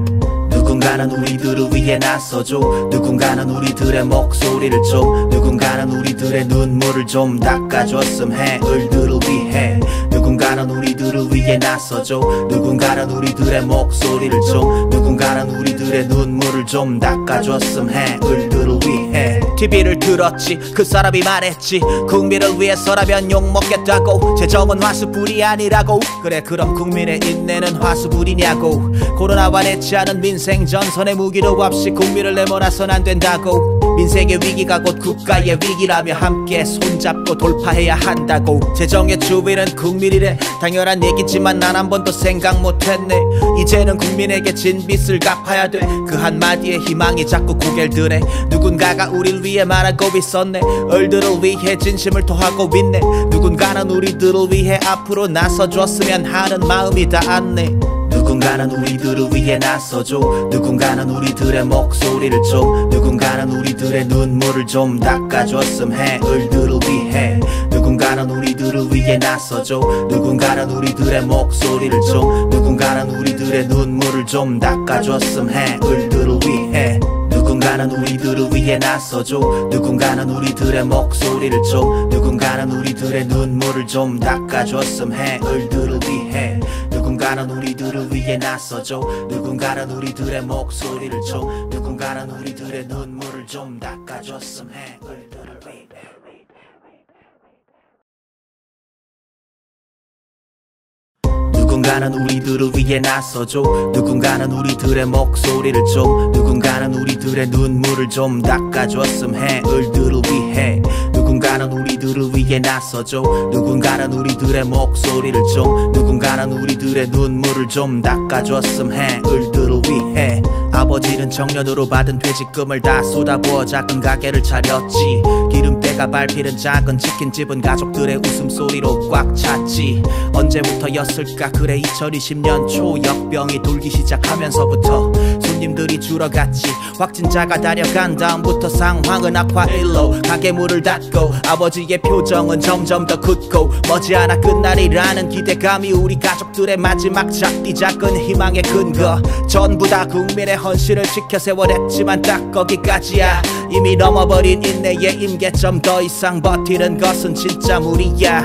누군가는 우리들을 위해 나서줘. 누군가는 우리들의 목소리를 좀, 누군가는 우리들의 눈물을 좀 닦아줬음 해. 을들을 위해 누군가는 우리들을 위해 나서줘. 누군가는 우리들의 목소리를 좀, 누군가는 우리들의 눈물을 좀 닦아줬음 해. 을들을 위해 TV를 들었지. 그 사람이 말했지. 국민을 위해서라면 욕먹겠다고. 재정은 화수불이 아니라고. 그래 그럼 국민의 인내는 화수불이냐고. 코로나와 내치하는 민생 전선의 무기도 없이 국민을 내몰아선 안 된다고. 민생의 위기가 곧 국가의 위기라며 함께 손잡고 돌파해야 한다고. 재정의 주인은 국민이래. 당연한 얘기지만 난 한 번도 생각 못했네. 이제는 국민에게 진 빚을 갚아야 돼. 그 한마디에 희망이 자꾸 고개를 드네. 누군가가 우릴 위해 말하고 있었네. 을들을 위해 진심을 토하고 있네. 누군가는 우리들을 위해 앞으로 나서줬으면 하는 마음이 닿았네. 누군가는 우리들을 위해 나서줘. 누군가는 우리들의 목소리를 좀, 누군가는 우리들의 눈물을 좀 닦아줬음 해. 을들을 위해 누군가는 우리들을 위해 나서줘. 누군가는 우리들의 목소리를 좀, 누군가는 우리들의 눈물을 좀 닦아줬음 해. 을들을 위해 누군가는 우리들을 위해 나서줘. 누군가는 우리들의 목소리를 좀, 누군가는 우리들의 눈물을 좀 닦아줬음 해. 을들을 위해 누군가는 우리들을 위해 나서줘. 누군가는 우리들의 목소리를 좀, 누군가는 우리들의 눈물을 좀 닦아줬음 해. 을들을 위해 누군가는 우리들을 위해 나서줘. 누군가는 우리들의 목소리를 좀, 누군가는 우리들의 눈물을 좀 닦아줬음 해. 을들을 위해 누군가는 우리들을 위해 나서줘. 누군가는 우리들의 목소리를 좀, 누군가는 우리들의 눈물을 좀 닦아줬음 해. 을들을 위해 아버지는 정년으로 받은 퇴직금을 다 쏟아부어 작은 가게를 차렸지. 기름때가 밟히는 작은 치킨집은 가족들의 웃음소리로 꽉 찼지. 언제부터였을까 그래 2020년 초 역병이 돌기 시작하면서부터 손님들이 줄어갔지. 확진자가 다려간 다음부터 상황은 악화일로 가게 문을 닫고 아버지의 표정은 점점 더 굳고 머지않아 끝날이라는 기대감이 우리 가족들의 마지막 작디 작은 희망의 근거. 전부 다 국민의 헌신을 지켜 세워냈지만 딱 거기까지야. 이미 넘어버린 인내의 임계점 더 이상 버티는 것은 진짜 무리야.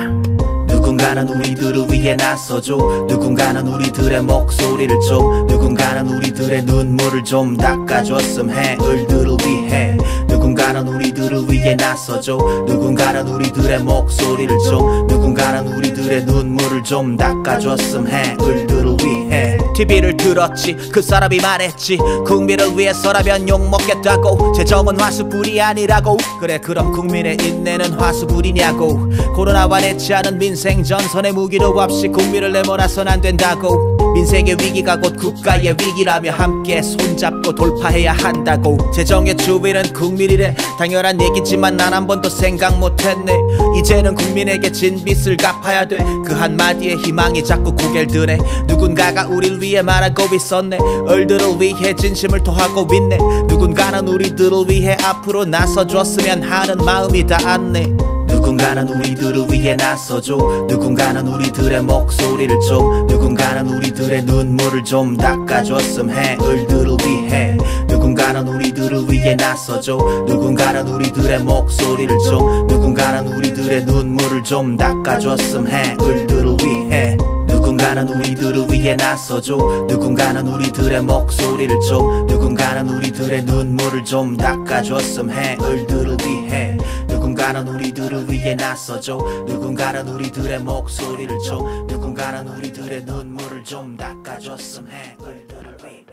누군가는 우리들을 위해 나서줘. 누군가는 우리들의 목소리를 좀, 누군가는 우리들의 눈물을 좀 닦아줬음 해. 을들을 위해 누군가는 우리들을 위해 나서줘. 누군가는 우리들의 목소리를 좀, 누군가는 우리들의 눈물을 좀 닦아줬음 해. 을들을 위해 TV를 들었지. 그 사람이 말했지. 국민을 위해서라면 욕먹겠다고. 재정은 화수불이 아니라고. 그래 그럼 국민의 인내는 화수불이냐고. 코로나와 내치하는 민생 전선의 무기도 없이 국민을 내몰아선 안 된다고. 민생의 위기가 곧 국가의 위기라며 함께 손잡고 돌파해야 한다고. 재정의 주인은 국민이래. 당연한 얘기지만 난 한 번도 생각 못했네. 이제는 국민에게 진 빚을 갚아야 돼. 그 한마디에 희망이 자꾸 고개를 드네. 누군가가 우릴 위해 말하고 있었네. 을들을 위해 진심을 토하고 있네. 누군가는 우리들을 위해 앞으로 나서줬으면 하는 마음이 닿았네. 누군가는 우리들을 위해 나서줘. 누군가는 우리들의 목소리를 좀, 누군가는 우리들의 눈물을 좀 닦아줬음 해. 을들을 위해 누군가는 우리들을 위해 나서줘. 누군가는 우리들의 목소리를 좀, 누군가는 우리들의 눈물을 좀 닦아줬음 해. 을들을 위해 누군가는 누군가는 우리들을 위해 나서줘. 누군가는 우리들의 목소리를 좀, 누군가는 우리들의 눈물을 좀 닦아줬음 해. 을들을 위해 누군가는 우리들을 위해 나서줘. 누군가는 우리들의 목소리를 좀, 누군가는 우리들의 눈물을 좀 닦아줬음 해. 을들을 위해.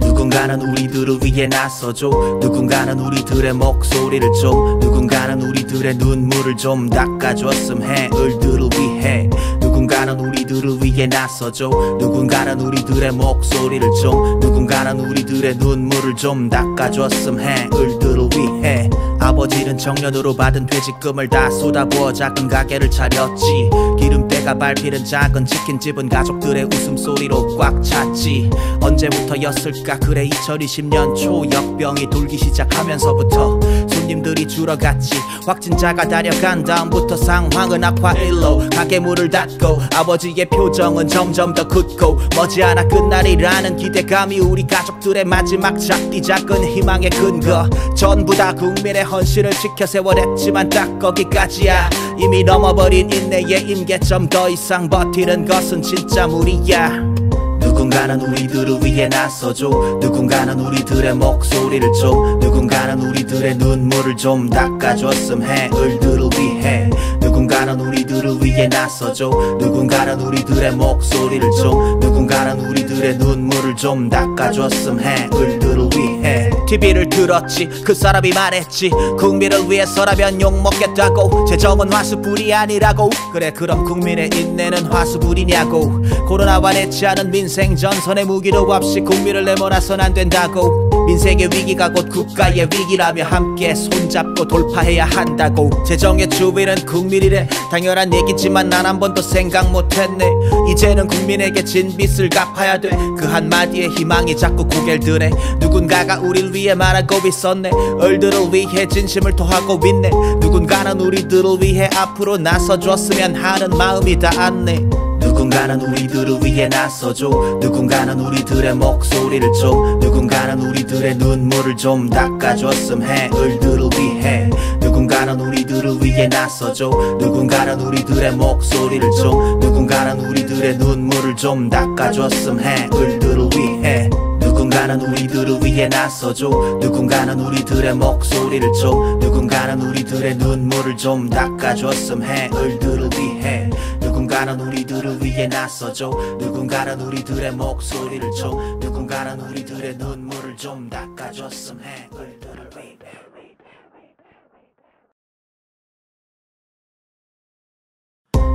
누군가는 우리들을 위해 나서줘. 누군가는 우리들의 목소리를 좀, 누군가는 우리들의 눈물을 좀 닦아줬음 해. 을들을 위해 누군가는 우리들을 위해 나서줘. 누군가는 우리들의 목소리를 좀, 누군가는 우리들의 눈물을 좀 닦아줬음 해. 을들을 위해 아버지는 청년으로 받은 퇴직금을 다 쏟아부어 작은 가게를 차렸지. 기름때가 밟히는 작은 치킨집은 가족들의 웃음소리로 꽉 찼지. 언제부터였을까 그래 2020년 초 역병이 돌기 시작하면서부터 손님들이 줄어갔지. 확진자가 달려간 다음부터 상황은 악화일로 가게 문을 닫고 아버지의 표정은 점점 더 굳고 머지않아 끝날이라는 기대감이 우리 가족들의 마지막 작디 작은 희망의 근거. 전부 다 국민의 헌신을 지켜 세워냈지만 딱 거기까지야. 이미 넘어버린 인내의 임계점 더 이상 버티는 것은 진짜 무리야. 누군가는 우리들을 위해 나서줘. 누군가는 우리들의 목소리를 좀, 누군가는 우리들의 눈물을 좀 닦아줬음 해. 을들을 위해 누군가는 우리들을 위해 나서줘. 누군가는 우리들의 목소리를 좀, 누군가는 우리들의 눈물을 좀 닦아줬음 해. 을들을 위해 TV를 들었지. 그 사람이 말했지. 국민을 위해서라면 욕먹겠다고. 재정은 화수불이 아니라고. 그래 그럼 국민의 인내는 화수불이냐고. 코로나와 내치 않은 민생 전선의 무기도 없이 국민을 내몰아선 안 된다고. 민생의 위기가 곧 국가의 위기라며 함께 손잡고 돌파해야 한다고. 재정의 주인은 국민이래. 당연한 얘기지만 난 한 번도 생각 못했네. 이제는 국민에게 진 빚을 갚아야 돼. 그 한마디에 희망이 자꾸 고개를 드네. 누군가가 우릴 위해 말하고 있었네. 을들을 위해 진심을 토하고 있네. 누군가는 우리들을 위해 앞으로 나서줬으면 하는 마음이 닿았네. 누군가는 우리들을 위해 나서줘. 누군가는 우리들의 목소리를 좀, 누군가는 우리들의 눈물을 좀 닦아줬음 해. 을들을 위해 누군가는 우리들을 위해 나서줘. 누군가는 우리들의 목소리를 좀, 누군가는 우리들의 눈물을 좀 닦아줬음 해. 을들을 위해 누군가는 우리들을 위해 나서줘. 누군가는 우리들의 목소리를 좀, 누군가는 우리들의 눈물을 좀 닦아줬음 해. 을들을 위해 누군가는 우리들을 위해 나서줘. 누군가는 우리들의 목소리를 좀, 누군가는 우리들의 눈물을 좀 닦아줬음 해. 을들을 위해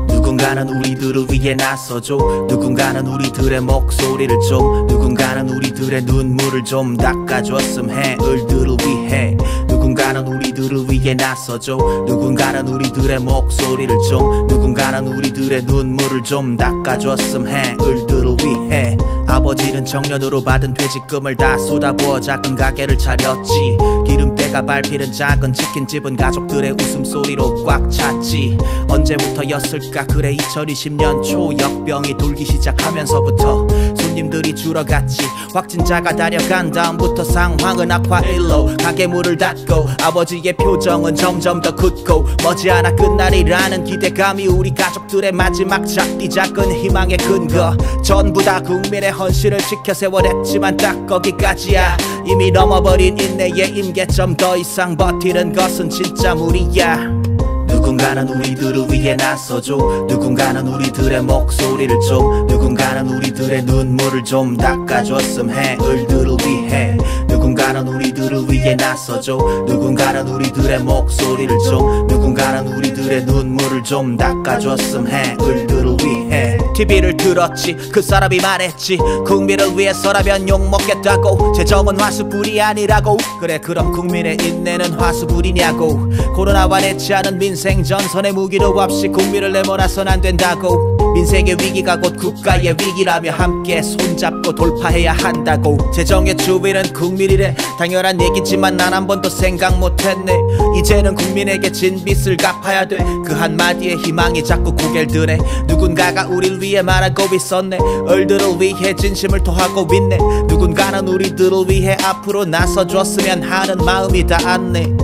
누군가는 우리들을 위해 나서줘. 누군가는 우리들의 목소리를 좀, 누군가는 우리들의 눈물을 좀 닦아줬음 해. 을들을 위해 누군가는 우리들을 위해 나서줘. 누군가는 우리들의 목소리를 좀, 누군가는 우리들의 눈물을 좀 닦아줬음 해. 을들을 위해 아버지는 청년으로 받은 퇴직금을 다 쏟아부어 작은 가게를 차렸지. 기름때가 밟히는 작은 치킨집은 가족들의 웃음소리로 꽉 찼지. 언제부터였을까 그래 2020년 초 역병이 돌기 시작하면서부터 손님들이 줄어갔지. 확진자가 달려간 다음부터 상황은 악화일로 가게 문을 닫고 아버지의 표정은 점점 더 굳고 머지않아 끝날이라는 기대감이 우리 가족들의 마지막 작디 작은 희망의 근거. 전부 다 국민의 헌신을 지켜 세워냈지만 딱 거기까지야. 이미 넘어버린 인내의 임계점 더 이상 버티는 것은 진짜 무리야. 누군가는 우리들을 위해 나서줘. 누군가는 우리들의 목소리를 좀, 누군가는 우리들의 눈물을 좀 닦아줬음 해. 을들을 위해 누군가는 우리들을 위해 나서줘. 누군가는 우리들의 목소리를 좀, 누군가는 우리들의 눈물을 좀 닦아줬음 해. 을들을 위해 TV를 들었지. 그 사람이 말했지. 국민을 위해서라면 욕먹겠다고. 재정은 화수불이 아니라고. 그래 그럼 국민의 인내는 화수불이냐고. 코로나와 내치 않은 민생 전선의 무기도 없이 국민을 내몰아선 안 된다고. 민생의 위기가 곧 국가의 위기라며 함께 손잡고 돌파해야 한다고. 재정의 주인은 국민이래. 당연한 얘기지만 난 한 번도 생각 못했네. 이제는 국민에게 진 빚을 갚아야 돼. 그 한마디에 희망이 자꾸 고개를 드네. 누군가가 우릴 위해 말하고 있었네. 을들을 위해 진심을 토하고 있네. 누군가는 우리들을 위해 앞으로 나서줬으면 하는 마음이 닿았네.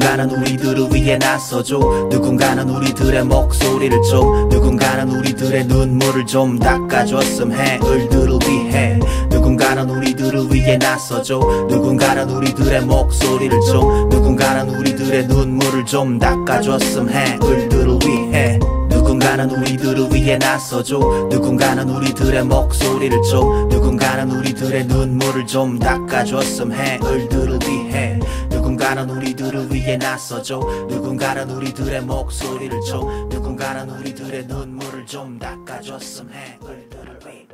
누군가는 우리들을 위해 나서줘. 누군가는 우리들의 목소리를 좀, 누군가는 우리들의 눈물을 좀 닦아줬음 해. 을들을 위해 누군가는 우리들을 위해 나서줘. 누군가는 우리들의 목소리를 좀, 누군가는 우리들의 눈물을 좀 닦아줬음 해. 을들을 위해 누군가는 우리들을 위해 나서줘. 누군가는 우리들의 목소리를 좀, 누군가는 우리들의 눈물을 좀 닦아줬음 해. 을들을 위해 누군가는 우리들을 위해 나서줘. 누군가는 우리들의 목소리를 좀, 누군가는 우리들의 눈물을 좀 닦아줬음 해. 을들을 위해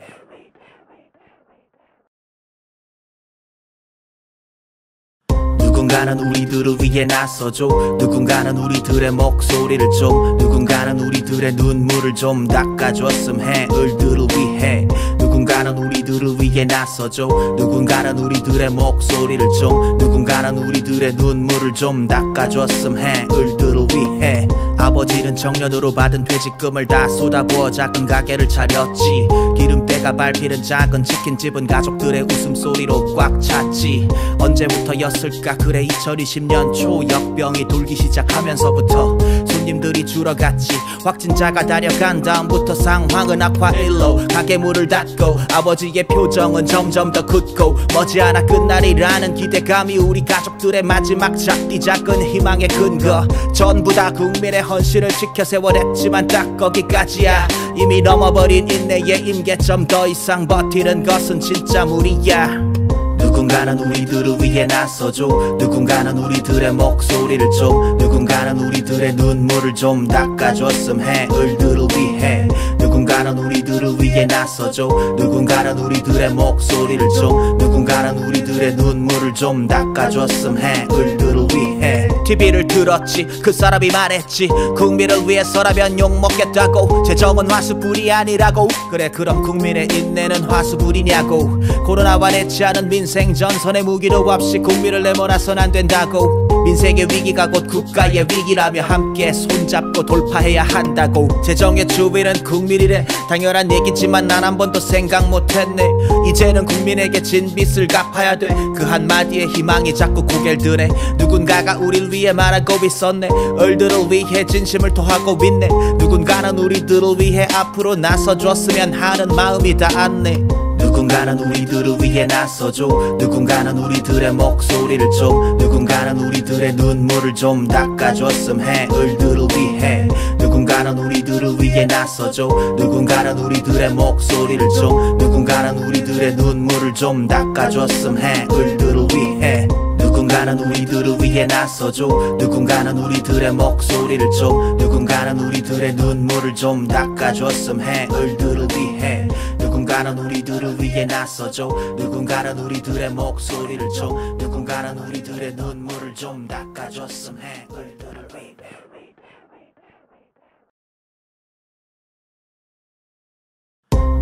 누군가는 우리들을 위해 나서줘. 누군가는 우리들의 목소리를 좀, 누군가는 우리들의 눈물을 좀 닦아줬음 해. 을들을 위해 누군가는 우리들을 위해 나서줘. 누군가는 우리들의 목소리를 좀, 누군가는 우리들의 눈물을 좀 닦아줬음 해. 을들을 위해 아버지는 정년으로 받은 퇴직금을 다 쏟아부어 작은 가게를 차렸지. 기름때가 밟히는 작은 치킨집은 가족들의 웃음소리로 꽉 찼지. 언제부터였을까 그래 2020년 초 역병이 돌기 시작하면서부터 손님들이 줄어갔지. 확진자가 다려간 다음부터 상황은 악화일로 가게 문을 닫고 아버지의 표정은 점점 더 굳고 머지않아 끝날이라는 기대감이 우리 가족들의 마지막 작디 작은 희망의 근거. 전부 다 국민의 헌신을 지켜 세워냈지만 딱 거기까지야. 이미 넘어버린 인내의 임계점 더 이상 버티는 것은 진짜 무리야. 누군가는 우리들을 위해 나서줘. 누군가는 우리들의 목소리를 좀, 누군가는 우리들의 눈물을 좀 닦아줬음 해. 을들을 위해 누군가는 우리들을 위해 나서줘. 누군가는 우리들의 목소리를 좀, 누군가는 우리들의 눈물을 좀 닦아줬음 해. 을들을 위해 TV를 들었지. 그 사람이 말했지. 국민을 위해서라면 욕먹겠다고. 재정은 화수불이 아니라고. 그래 그럼 국민의 인내는 화수불이냐고. 코로나와 내치하는 민생 전선의 무기도 없이 국민을 내몰아선 안 된다고. 민생의 위기가 곧 국가의 위기라며 함께 손잡고 돌파해야 한다고. 재정의 주인은 국민이래. 당연한 얘기지만 난 한 번도 생각 못했네. 이제는 국민에게 진 빚을 갚아야 돼. 그 한마디에 희망이 자꾸 고개를 드네. 누군가가 우릴 위해 말하고 있었네. 을들을 위해 진심을 토하고 있네. 누군가는 우리들을 위해 앞으로 나서줬으면 하는 마음이 닿았네. 누군가는 우리들을 위해 나서줘. 누군가는 우리들의 목소리를 좀, 누군가는 우리들의 눈물을 좀 닦아줬음 해. 을들을 위해 누군가는 우리들을 위해 나서줘. 누군가는 우리들의 목소리를 좀, 누군가는 우리들의 눈물을 좀 닦아줬음 해. 을들을 위해 누군가는 우리들을 위해 나서줘. 누군가는 우리들의 목소리를 좀, 누군가는 우리들의 눈물을 좀 닦아줬음 해. 을들을 위해 누군가는 우리들을 위해 나서줘. 누군가는 우리들의 목소리를 좀, 누군가는 우리들의 눈물을 좀 닦아줬음 해. 을들을 위해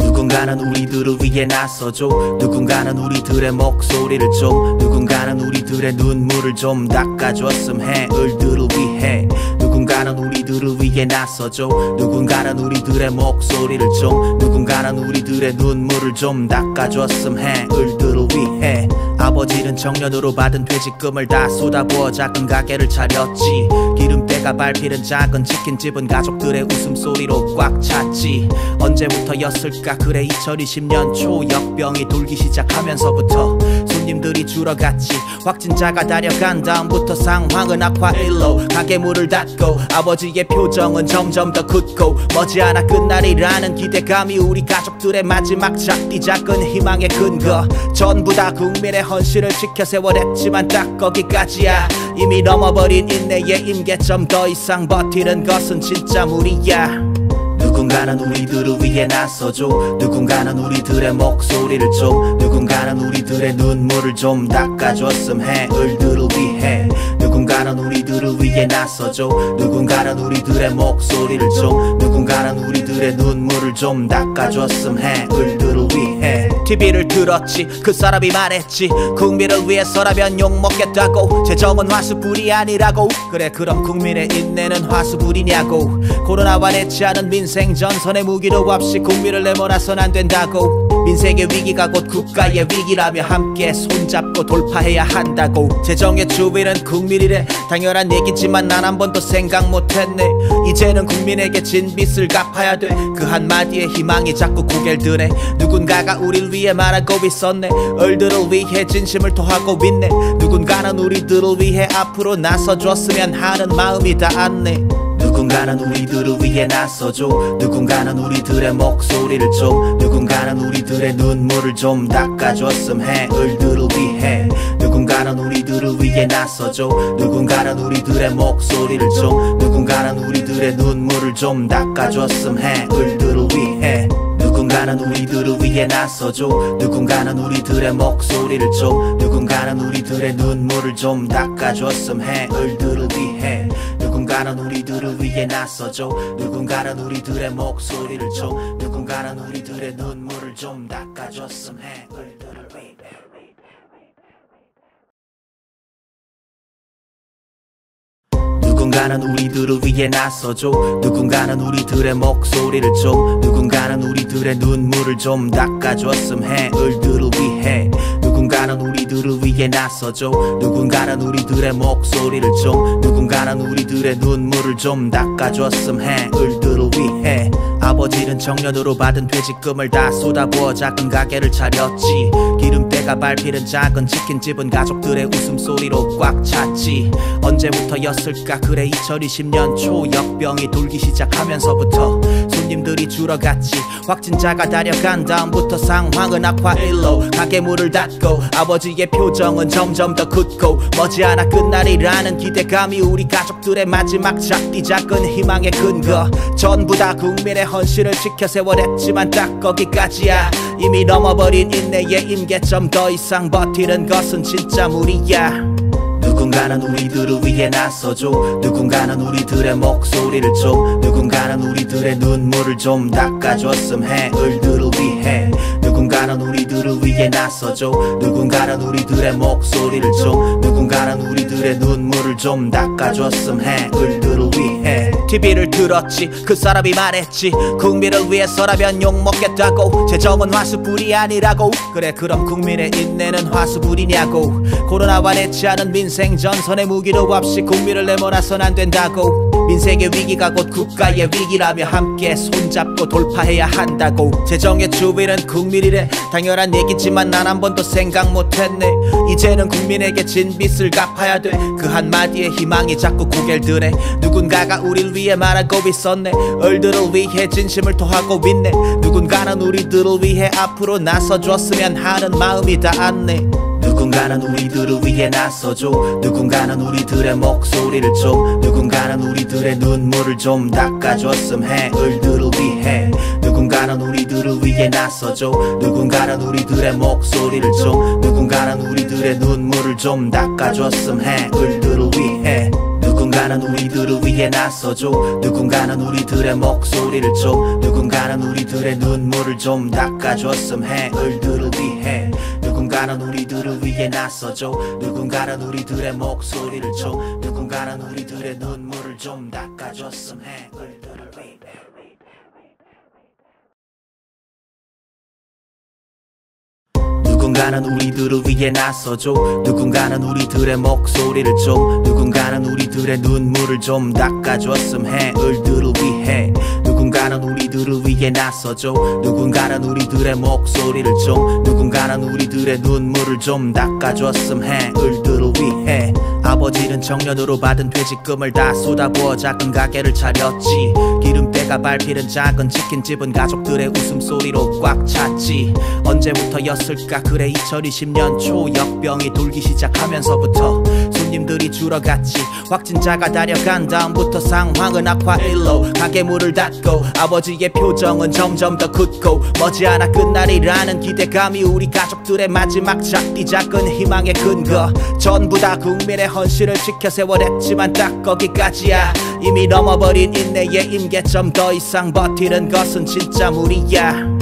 누군가는 우리들을 위해 나서줘. 누군가는 우리들의 목소리를 좀, 누군가는 우리들의 눈물을 좀 닦아줬음 해. 을들을 위해 누군가는 우리들을 위해 나서줘. 누군가는 우리들의 목소리를 좀, 누군가는 우리들의 눈물을 좀 닦아줬음 해. 을들을 위해 아버지는 정년으로 받은 퇴직금을 다 쏟아부어 작은 가게를 차렸지. 기름때가 밟히는 작은 치킨집은 가족들의 웃음소리로 꽉 찼지. 언제부터였을까 그래 2020년 초 역병이 돌기 시작하면서부터 손님들이 줄어갔지. 확진자가 다려간 다음부터 상황은 악화일로 가게 문을 닫고 아버지의 표정은 점점 더 굳고 머지않아 끝날이라는 기대감이 우리 가족들의 마지막 작디 작은 희망의 근거. 전부 다 국민의 헌신을 지켜 세워냈지만 딱 거기까지야. 이미 넘어버린 인내의 임계점 더 이상 버티는 것은 진짜 무리야. 누군가는 우리들을 위해 나서줘. 누군가는 우리들의 목소리를 좀, 누군가는 우리들의 눈물을 좀 닦아줬음 해. 을들을 위해 누군가는 우리들을 위해 나서줘. 누군가는 우리들의 목소리를 좀, 누군가는 우리들의 눈물을 좀 닦아줬음 해. 을들을 위해 TV를 들었지. 그 사람이 말했지. 국민을 위해서라면 욕먹겠다고. 재정은 화수불이 아니라고. 그래 그럼 국민의 인내는 화수불이냐고. 코로나와 내치하는 민생 전선의 무기도 없이 국민을 내몰아선 안 된다고. 민생의 위기가 곧 국가의 위기라며 함께 손잡고 돌파해야 한다고. 재정의 주인은 국민이래. 당연한 얘기지만 난 한 번도 생각 못했네. 이제는 국민에게 진 빚을 갚아야 돼. 그 한마디에 희망이 자꾸 고개를 드네. 누군가가 우릴 위해 말하고 있었네. 얼들을 위해 진심을 토하고 있네. 누군가는 우리들을 위해 앞으로 나서줬으면 하는 마음이 닿았네. 누군가는 우리들을 위해 나서줘. 누군가는 우리들의 목소리를 줘. 누군가는 우리들의 눈물을 좀 닦아줬음 해. 을들을 위해 누군가는 우리들을 위해 나서줘. 누군가는 우리들의 목소리를 줘. 누군가는 우리들의 눈물을 좀 닦아줬음 해. 을들을 위해 누군가는 우리들을 위해 나서줘. 누군가는 우리들의 목소리를 줘. 누군가는 우리들의 눈물을 좀 닦아줬음 해. 을들을 위해 누군가는 우리들을 위해 나서줘. 누군가는 우리들의 목소리를 줘. 누군가는 우리들의 눈물을 좀 닦아줬음 해. 을들을 위해 누군가는 우리들을 위해 나서줘. 누군가는 우리들의 목소리를 줘. 누군가는 우리들의 눈물을 좀 닦아줬음 해. 을들을 위해 누군가는 우리들을 위해 나서줘. 누군가는 우리들의 목소리를 줘. 누군가는 우리들의 눈물을 좀 닦아줬음 해. 을들을 위해 아버지는 청년으로 받은 퇴직금을 다 쏟아부어 작은 가게를 차렸지. 기름때가 밟히는 작은 치킨집은 가족들의 웃음소리로 꽉 찼지. 언제부터였을까 그래 2020년 초 역병이 돌기 시작하면서부터 손님들이 줄어갔지. 확진자가 달려간 다음부터 상황은 악화일로 가게 문을 닫고 아버지의 표정은 점점 더 굳고 머지않아 끝날이라는 기대감이 우리 가족들의 마지막 작디 작은 희망의 근거. 전부 다 국민의 헌신을 지켜 세워냈지만 딱 거기까지야. 이미 넘어버린 인내의 임계점 더 이상 버티는 것은 진짜 무리야. 누군가는 우리들을 위해 나서줘. 누군가는 우리들의 목소리를 줘. 누군가는 우리들의 눈물을 좀 닦아줬음 해. 을들을 위해 누군가는 우리들을 위해 나서줘. 누군가는 우리들의 목소리를 줘. 누군가는 우리들의 눈물을 좀 닦아줬음 해. 을들을 위해 TV를 들었지. 그 사람이 말했지. 국민을 위해서라면 욕먹겠다고. 재정은 화수불이 아니라고. 그래 그럼 국민의 인내는 화수불이냐고. 코로나와 내치하는 민생 전선의 무기로 없이 국민을 내몰아선 안 된다고. 민생의 위기가 곧 국가의 위기라며 함께 손잡고 돌파해야 한다고. 재정의 주인은 국민이래. 당연한 얘기지만 난 한 번도 생각 못했네. 이제는 국민에게 진 빚을 갚아야 돼. 그 한마디에 희망이 자꾸 고개를 드네. 누군가가 우릴 위해 말하고 있었네. 얼들을 위해 진심을 토하고 있네. 누군가는 우리들을 위해 앞으로 나서줬으면 하는 마음이 닿았네. 누군가는 우리들을 위해 나서줘. 누군가는 우리들의 목소리를 줘. 누군가는 우리들의 눈물을 좀 닦아줬음 해. 을들을 위해 누군가는 우리들을 위해 나서줘. 누군가는 우리들의 목소리를 줘. 누군가는 우리들의 눈물을 좀 닦아줬음 해. 을들을 위해 누군가는 우리들을 위해 나서줘. 누군가는 우리들의 목소리를 줘. 누군가는 우리들의 눈물을 좀 닦아줬음 해. 을들을 위해 누군가는 우리들을 위해 나서줘. 누군가는 우리들의 목소리를 줘. 누군가는 우리들의 눈물을 좀 닦아줬음 해. 을들을 위해 누군가는 우리들을 위해 나서줘. 누군가는 우리들의 목소리를 줘. 누군가는 우리들의 눈물을 좀 닦아줬음 해. 을들을 위해 누군가는 우리들을 위해 나서줘. 누군가는 우리들의 목소리를 줘. 누군가는 우리들의 눈물을 좀 닦아줬음 해. 을들을 위해 아버지는 청년으로 받은 퇴직금을 다 쏟아부어 작은 가게를 차렸지. 기름때가 밟히는 작은 치킨집은 가족들의 웃음소리로 꽉 찼지. 언제부터였을까 그래 2020년 초 역병이 돌기 시작하면서부터 손님들이 줄어갔지. 확진자가 달려간 다음부터 상황은 악화일로 가게 문을 닫고 아버지의 표정은 점점 더 굳고 머지않아 끝날이라는 기대감이 우리 가족들의 마지막 작디 작은 희망의 근거. 전부 다 국민의 헌신을 지켜 세워냈지만 딱 거기까지야. 이미 넘어버린 인내의 임계점 더 이상 버티는 것은 진짜 무리야.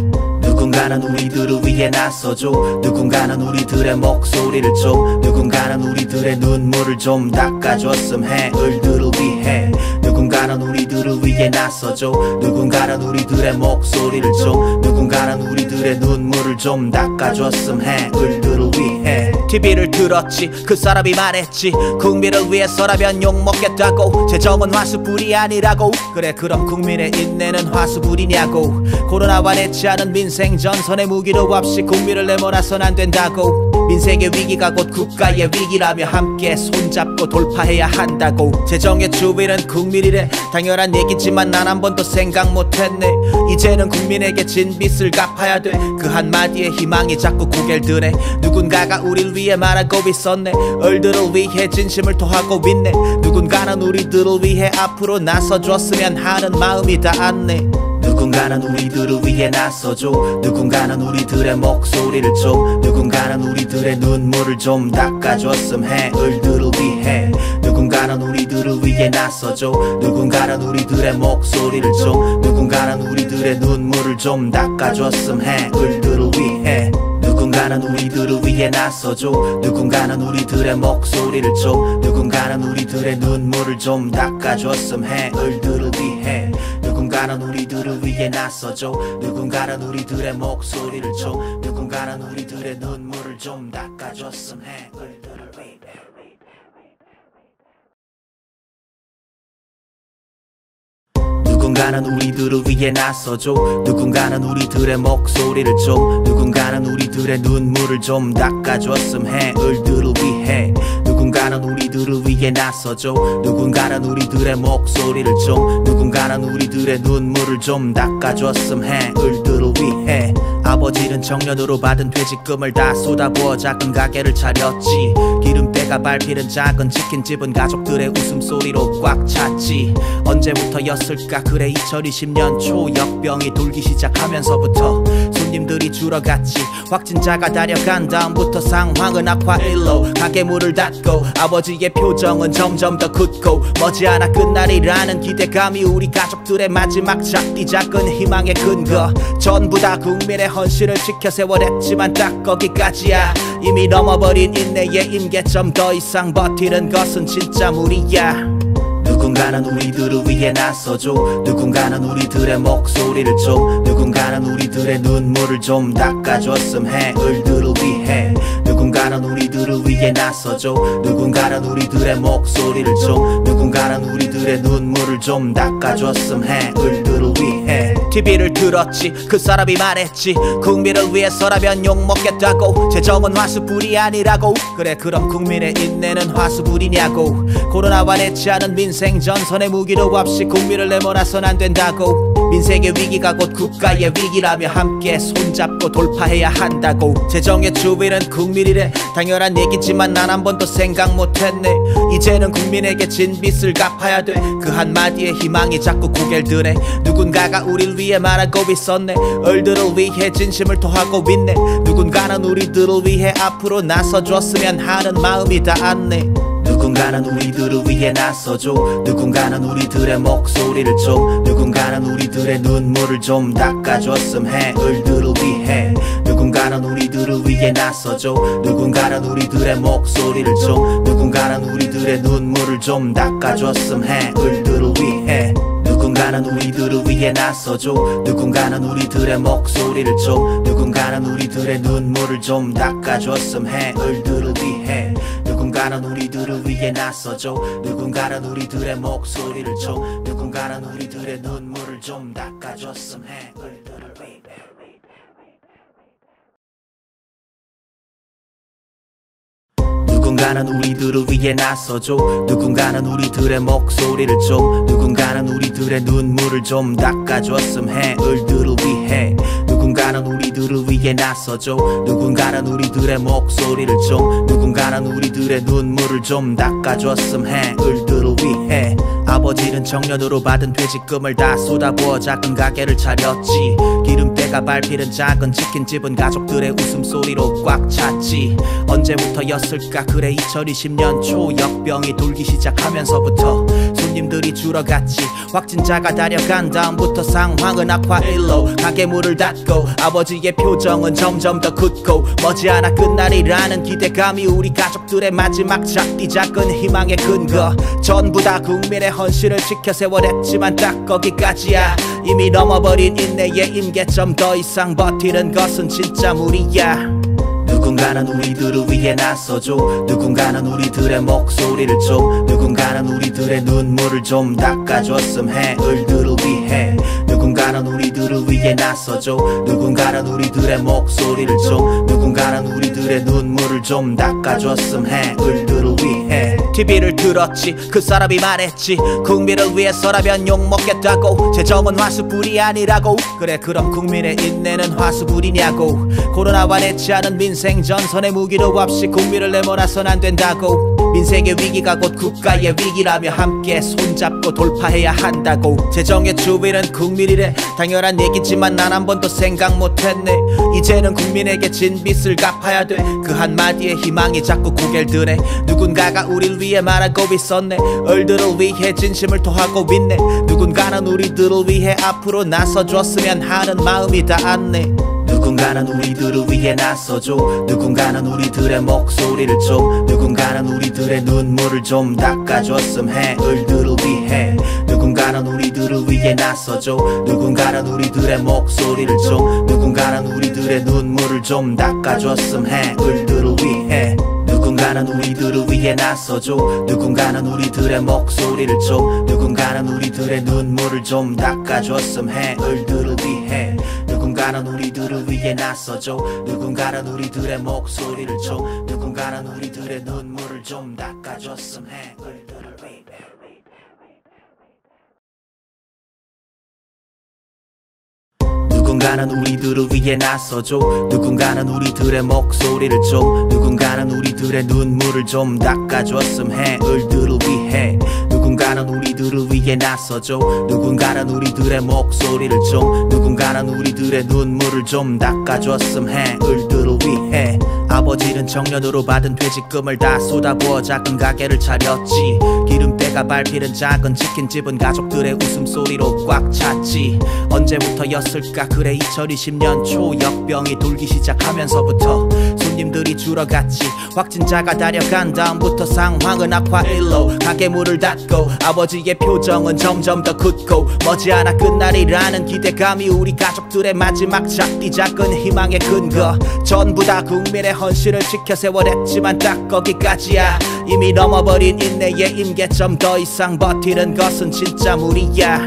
누군가는 우리들을 위해 나서줘. 누군가는 우리들의 목소리를 줘. 누군가는 우리들의 눈물을 좀 닦아줬음 해. 을들을 위해 누군가는 우리들을 우리들을 위해 나서줘. 누군가는 우리들의 목소리를 좀, 누군가는 우리들의 눈물을 좀 닦아줬음 해. 을들을 위해 TV를 들었지. 그 사람이 말했지. 국민을 위해서라면 욕먹겠다고. 재정은 화수불이 아니라고. 그래 그럼 국민의 인내는 화수불이냐고. 코로나와 내치 않은 민생 전선의 무기로 없이 국민을 내몰아선 안 된다고. 민생의 위기가 곧 국가의 위기라며 함께 손잡고 돌파해야 한다고. 재정의 주인은 국민이래. 당연한 얘기지만 난 한 번도 생각 못했네. 이제는 국민에게 진 빚을 갚아야 돼. 그 한마디에 희망이 자꾸 고개를 드네. 누군가가 우릴 위해 말하고 있었네. 을들을 위해 진심을 토하고 있네. 누군가는 우리들을 위해 앞으로 나서줬으면 하는 마음이 닿았네. 누군가는 우리들을 위해 나서줘. 누군가는 우리들의 목소리를 좀, 누군가는 우리들의 눈물을 좀 닦아줬음 해. 을들을 위해 누군가는 우리들을 위해 나서줘. 누군가는 우리들의 목소리를 좀, 누군가는 우리들의 눈물을 좀 닦아줬음 해. 을들을 위해 누군가는 우리들을 위해 나서줘. 누군가는 우리들의 목소리를 좀, 누군가는 우리들의 눈물을 좀 닦아줬음 해. 을들을 위해 누군가는 우리들을 위해 나서줘. 누군가는 우리들의 목소리를 좀, 누군가는 우리들의 눈물을 좀 닦아줬음 해. 을들을 위해 누군가는 우리들을 위해 나서줘. 누군가는 우리들의 목소리를 좀, 누군가는 우리들의 눈물을 좀 닦아줬음 해. 을들을 위해 누군가는 우리들을 위해 나서줘. 누군가는 우리들의 목소리를 좀, 누군가는 우리들의 눈물을 좀 닦아줬음 해. 을들을 위해 아버지는 정년으로 받은 퇴직금을 다 쏟아부어 작은 가게를 차렸지. 기름때가 밟히는 작은 치킨집은 가족들의 웃음소리로 꽉 찼지. 언제부터였을까 그래 2020년 초 역병이 돌기 시작하면서부터 손님들이 줄어갔지. 확진자가 다려간 다음부터 상황은 악화일로 가게 문을 닫고 아버지의 표정은 점점 더 굳고 머지않아 끝날이라는 기대감이 우리 가족들의 마지막 작디 작은 희망의 근거. 전부 다 국민의 헌신을 지켜 세워냈지만 딱 거기까지야. 이미 넘어버린 인내의 임계점. 더 이상 버티는 것은 진짜 무리야. 누군가는 우리들을 위해 나서줘. 누군가는 우리들의 목소리를 좀, 누군가는 우리들의 눈물을 좀 닦아줬음 해. 을들을 위해 누군가는 우리들을 위해 나서줘. 누군가는 우리들의 목소리를 좀, 누군가는 우리들의 눈물을 좀 닦아줬음 해. 을들을 위해 TV를 들었지. 그 사람이 말했지. 국민을 위해서라면 욕먹겠다고. 재정은 화수불이 아니라고. 그래 그럼 국민의 인내는 화수불이냐고. 코로나와 내치 않은 민생 전선의 무기로 없이 국민을 내몰아선 안 된다고. 민생의 위기가 곧 국가의 위기라며 함께 손잡고 돌파해야 한다고. 재정의 주인은 국민이래. 당연한 얘기지만 난 한 번도 생각 못했네. 이제는 국민에게 진 빚을 갚아야 돼. 그 한마디에 희망이 자꾸 고개를 드네. 누군가가 우릴 위해 말하고 있었네. 을들을 위해 진심을 토하고 있네. 누군가는 우리들을 위해 앞으로 나서줬으면 하는 마음이 닿았네. 누군가는 우리들을 위해 나서줘. 누군가는 우리들의 목소리를 좀, 누군가는 우리들의 눈물을 좀 닦아줬음 해. 을들을 위해 누군가는 우리들을 위해 나서줘. 누군가는 우리들의 목소리를 좀, 누군가는 우리들의 눈물을 좀 닦아줬음 해. 을들을 위해 누군가는 우리들을 위해 나서줘. 누군가는 우리들의 목소리를 좀, 누군가는 우리들의 눈물을 좀 닦아줬음 해. 을들을 위해 누군가는 우리들을 위해 나서줘. 누군가는 우리들의 목소리를 좀, 누군가는 우리들의 눈물을 좀 닦아줬음 해. 을들을 위해 누군가는 우리들을 위해 나서줘. 누군가는 우리들의 목소리를 좀, 누군가는 우리들의 눈물을 좀 닦아줬음 해. 을들을 위해 누군가는 우리들을 위해 나서줘. 누군가는 우리들의 목소리를 좀, 누군가는 우리들의 눈물을 좀 닦아줬음 해. 을들을 위해 아버지는 정년으로 받은 퇴직금을 다 쏟아부어 작은 가게를 차렸지. 기름때가 밟히는 작은 치킨집은 가족들의 웃음소리로 꽉 찼지. 언제부터였을까 그래 2020년 초 역병이 돌기 시작하면서부터 손님들이 줄어갔지. 확진자가 다려간 다음부터 상황은 악화일로 가게 문을 닫고 아버지의 표정은 점점 더 굳고 머지않아 끝날이라는 기대감이 우리 가족들의 마지막 작디 작은 희망의 근거. 전부 다 국민의 헌신을 지켜 세워냈지만 딱 거기까지야. 이미 넘어버린 인내의 임계점, 더 이상 버티는 것은 진짜 무리야. 누군가는 우리들을 위해 나서줘. 누군가는 우리들의 목소리를 좀, 누군가는 우리들의 눈물을 좀 닦아줬음 해. 을들을 위해 누군가는 우리들을 위해 나서줘. 누군가는 우리들의 목소리를 좀, 누군가는 우리들의 눈물을 좀 닦아줬음 해. 을들을 위해 TV를 들었지. 그 사람이 말했지. 국민을 위해서라면 욕먹겠다고. 재정은 화수불이 아니라고. 그래 그럼 국민의 인내는 화수불이냐고. 코로나와 내치하는 민생 전선의 무기도 없이 국민을 내몰아선 안 된다고. 민생의 위기가 곧 국가의 위기라며 함께 손잡고 돌파해야 한다고. 재정의 주인은 국민이래. 당연한 얘기지만 난 한 번도 생각 못했네. 이제는 국민에게 진 빚을 갚아야 돼. 그 한마디에 희망이 자꾸 고개를 드네. 누군가가 우릴 위해 말하고 있었네. 을들을 위해 진심을 토하고 있네. 누군가는 우리들을 위해 앞으로 나서줬으면 하는 마음이 닿았네. 누군가는 우리들을 위해 나서줘. 누군가는 우리들의 목소리를 좀, 누군가는 우리들의 눈물을 좀 닦아줬음 해. 을들을 위해 누군가는 우리들을 위해 나서줘. 누군가는 우리들의 목소리를 좀, 누군가는 우리들의 눈물을 좀 닦아줬음 해. 을들을 위해 누군가는 우리들을 위해 나서줘. 누군가는 우리들의 목소리를 좀, 누군가는 우리들의 눈물을 좀 닦아줬음 해. 을들을 위해 누군가는 우리들을 위해 나서줘. 누군가는 우리들의 목소리를 좀, 누군가는 우리들의 눈물을 좀 닦아줬음 해. 을들을 위해 누군가는 우리들을 위해 나서줘. 누군가는 우리들의 목소리를 좀, 누군가는 우리들의 눈물을 좀 닦아줬음 해. 을들을 위해 누군가는 우리들을 위해 나서줘. 누군가는 우리들의 목소리를 좀, 누군가는 우리들의 눈물을 좀 닦아줬음 해. 을들을 위해 아버지는 청년으로 받은 퇴직금을 다 쏟아부어 작은 가게를 차렸지. 기름때가 밟히는 작은 치킨집은 가족들의 웃음소리로 꽉 찼지. 언제부터였을까 그래 2020년 초 역병이 돌기 시작하면서부터 손님들이 줄어갔지. 확진자가 달려간 다음부터 상황은 악화 1로 가게 문을 닫고 아버지의 표정은 점점 더 굳고 머지않아 끝날이라는 기대감이 우리 가족들의 마지막 작디 작은 희망의 근거. 전부 다 국민의 헌신을 지켜 세워냈지만 딱 거기까지야. 이미 넘어버린 인내의 임계점, 더 이상 버티는 것은 진짜 무리야.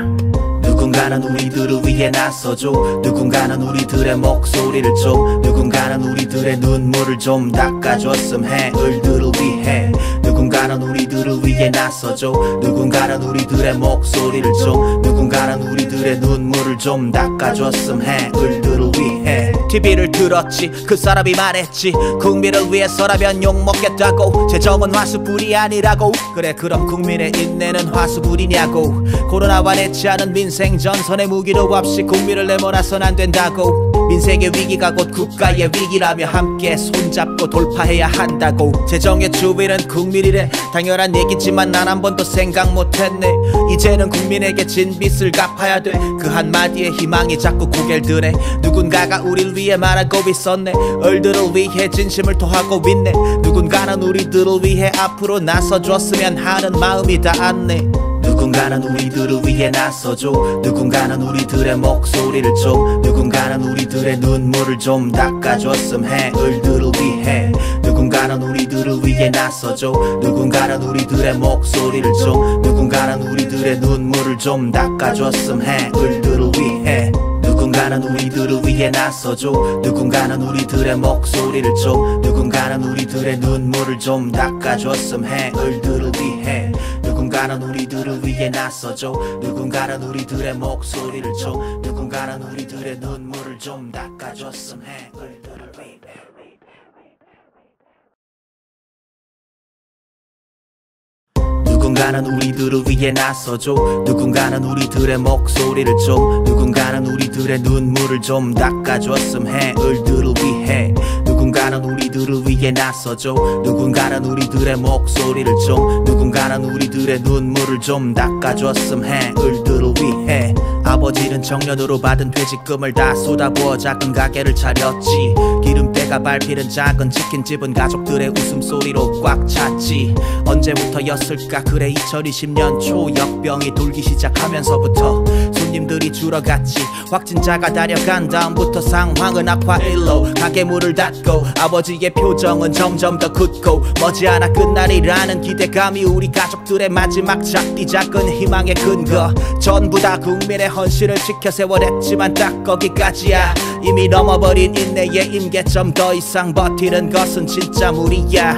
누군가는 우리들을 위해 나서줘. 누군가는 우리들의 목소리를 좀, 누군가는 우리들의 눈물을 좀 닦아줬음 해. 을들을 위해 누군가는 우리들을 위해 나서줘. 누군가는 우리들의 목소리를 좀, 누군가는 우리들의 눈물을 좀 닦아줬음 해. 을들을 위해 TV를 들었지. 그 사람이 말했지. 국민을 위해서라면 욕먹겠다고. 재정은 화수불이 아니라고. 그래 그럼 국민의 인내는 화수불이냐고. 코로나와 내치하는 민생 전선의 무기도 없이 국민을 내몰아선 안 된다고. 민생의 위기가 곧 국가의 위기라며 함께 손잡고 돌파해야 한다고. 재정의 주인은 국민이래. 당연한 얘기지만 난 한 번도 생각 못했네. 이제는 국민에게 진 빚을 갚아야 돼. 그 한마디에 희망이 자꾸 고개를 드네. 누군가가 우릴 위해 말하고 있었네. 을들을 위해 진심을 토하고 있네. 누군가는 우리들을 위해 앞으로 나서줬으면 하는 마음이 닿았네. 누군가는 우리들을 위해 나서줘. 누군가는 우리들의 목소리를 좀, 누군가는 우리들의 눈물을 좀 닦아줬음 해. 을들을 위해 누군가는 우리들을 위해 나서줘. 누군가는 우리들의 목소리를 좀, 누군가는 우리들의 눈물을 좀 닦아줬음 해. 을들을 위해 누군가는 우리들을 위해 나서줘. 누군가는 우리들의 목소리를 좀, 누군가는 우리들의 눈물을 좀 닦아줬음 해. 을들을 위해 누군가는 우리들을 위해 나서줘. 누군가는 우리들의 목소리를 좀, 누군가는 우리들의 눈물을 좀 닦아줬음 해. 을들을 위해 누군가는 우리들을 위해 나서줘. 누군가는 우리들의 목소리를 좀, 누군가는 우리들의 눈물을 좀 닦아줬음 해. 을들을 위해 누군가는 우리들을 위해 나서줘. 누군가는 우리들의 목소리를 좀, 누군가는 우리들의 눈물을 좀 닦아줬음 해. 을들을 위해 아버지는 청년으로 받은 퇴직금을 다 쏟아부어 작은 가게를 차렸지. 기름때 내가 밟히는 작은 치킨집은 가족들의 웃음소리로 꽉 찼지. 언제부터였을까 그래 2020년 초 역병이 돌기 시작하면서부터 손님들이 줄어갔지. 확진자가 다려간 다음부터 상황은 악화일로 가게 문을 닫고 아버지의 표정은 점점 더 굳고 머지않아 끝날이라는 기대감이 우리 가족들의 마지막 작디 작은 희망의 근거. 전부 다 국민의 헌신을 지켜 세워냈지만 딱 거기까지야. 이미 넘어버린 인내의 임계점 더 이상 버티는 것은 진짜 무리야.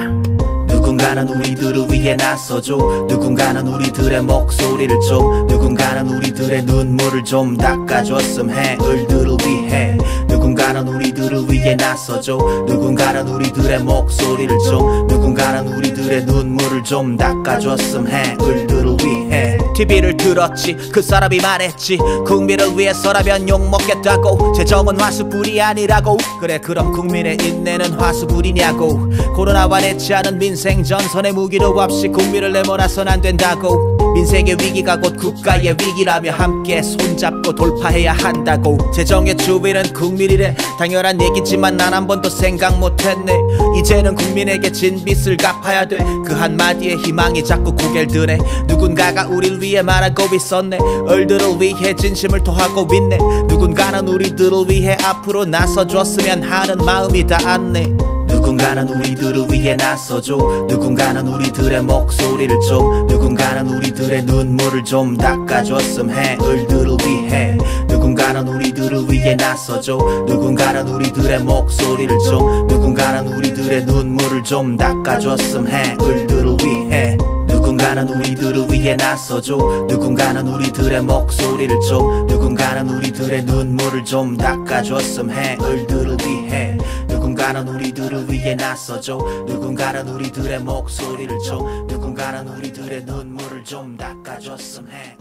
누군가는 우리들을 위해 나서줘. 누군가는 우리들의 목소리를 좀, 누군가는 우리들의 눈물을 좀 닦아줬음 해. 을들을 위해 누군가는 우리들을 위해 나서줘. 누군가는 우리들의 목소리를 좀, 누군가는 우리들의 눈물을 좀 닦아줬음 해. 을들을 위해 TV를 들었지. 그 사람이 말했지. 국민을 위해서라면 욕먹겠다고. 재정은 화수불이 아니라고. 그래 그럼 국민의 인내는 화수불이냐고. 코로나와 내치 않은 민생 전선의 무기로 없이 국민을 내몰아선 안 된다고. 민생의 위기가 곧 국가의 위기라며 함께 손잡고 돌파해야 한다고. 재정의 주인은 국민이래. 당연한 얘기지만 난 한 번도 생각 못했네. 이제는 국민에게 진 빚을 갚아야 돼. 그 한마디에 희망이 자꾸 고개를 드네. 누군가가 우릴 위해 말하고 있었네. 을들을 위해 진심을 토하고 있네. 누군가는 우리들을 위해 앞으로 나서줬으면 하는 마음이 닿았네. 누군가는 우리들을 위해 나서줘. 누군가는 우리들의 목소리를 좀, 누군가는 우리들의 눈물을 좀 닦아줬음 해. 을들을 위해 누군가는 우리들을 위해 나서줘. 누군가는 우리들의 목소리를 좀, 누군가는 우리들의 눈물을 좀 닦아줬음 해. 을들을 위해 누군가는 우리들을 위해 나서줘. 누군가는 우리들의 목소리를 좀, 누군가는 우리들의 눈물을 좀 닦아줬음 해. 을들을 위해 누군가는 우리들을 위해 나서줘. 누군가는 우리들의 목소리를 좀, 누군가는 우리들의 눈물을 좀 닦아줬음 해.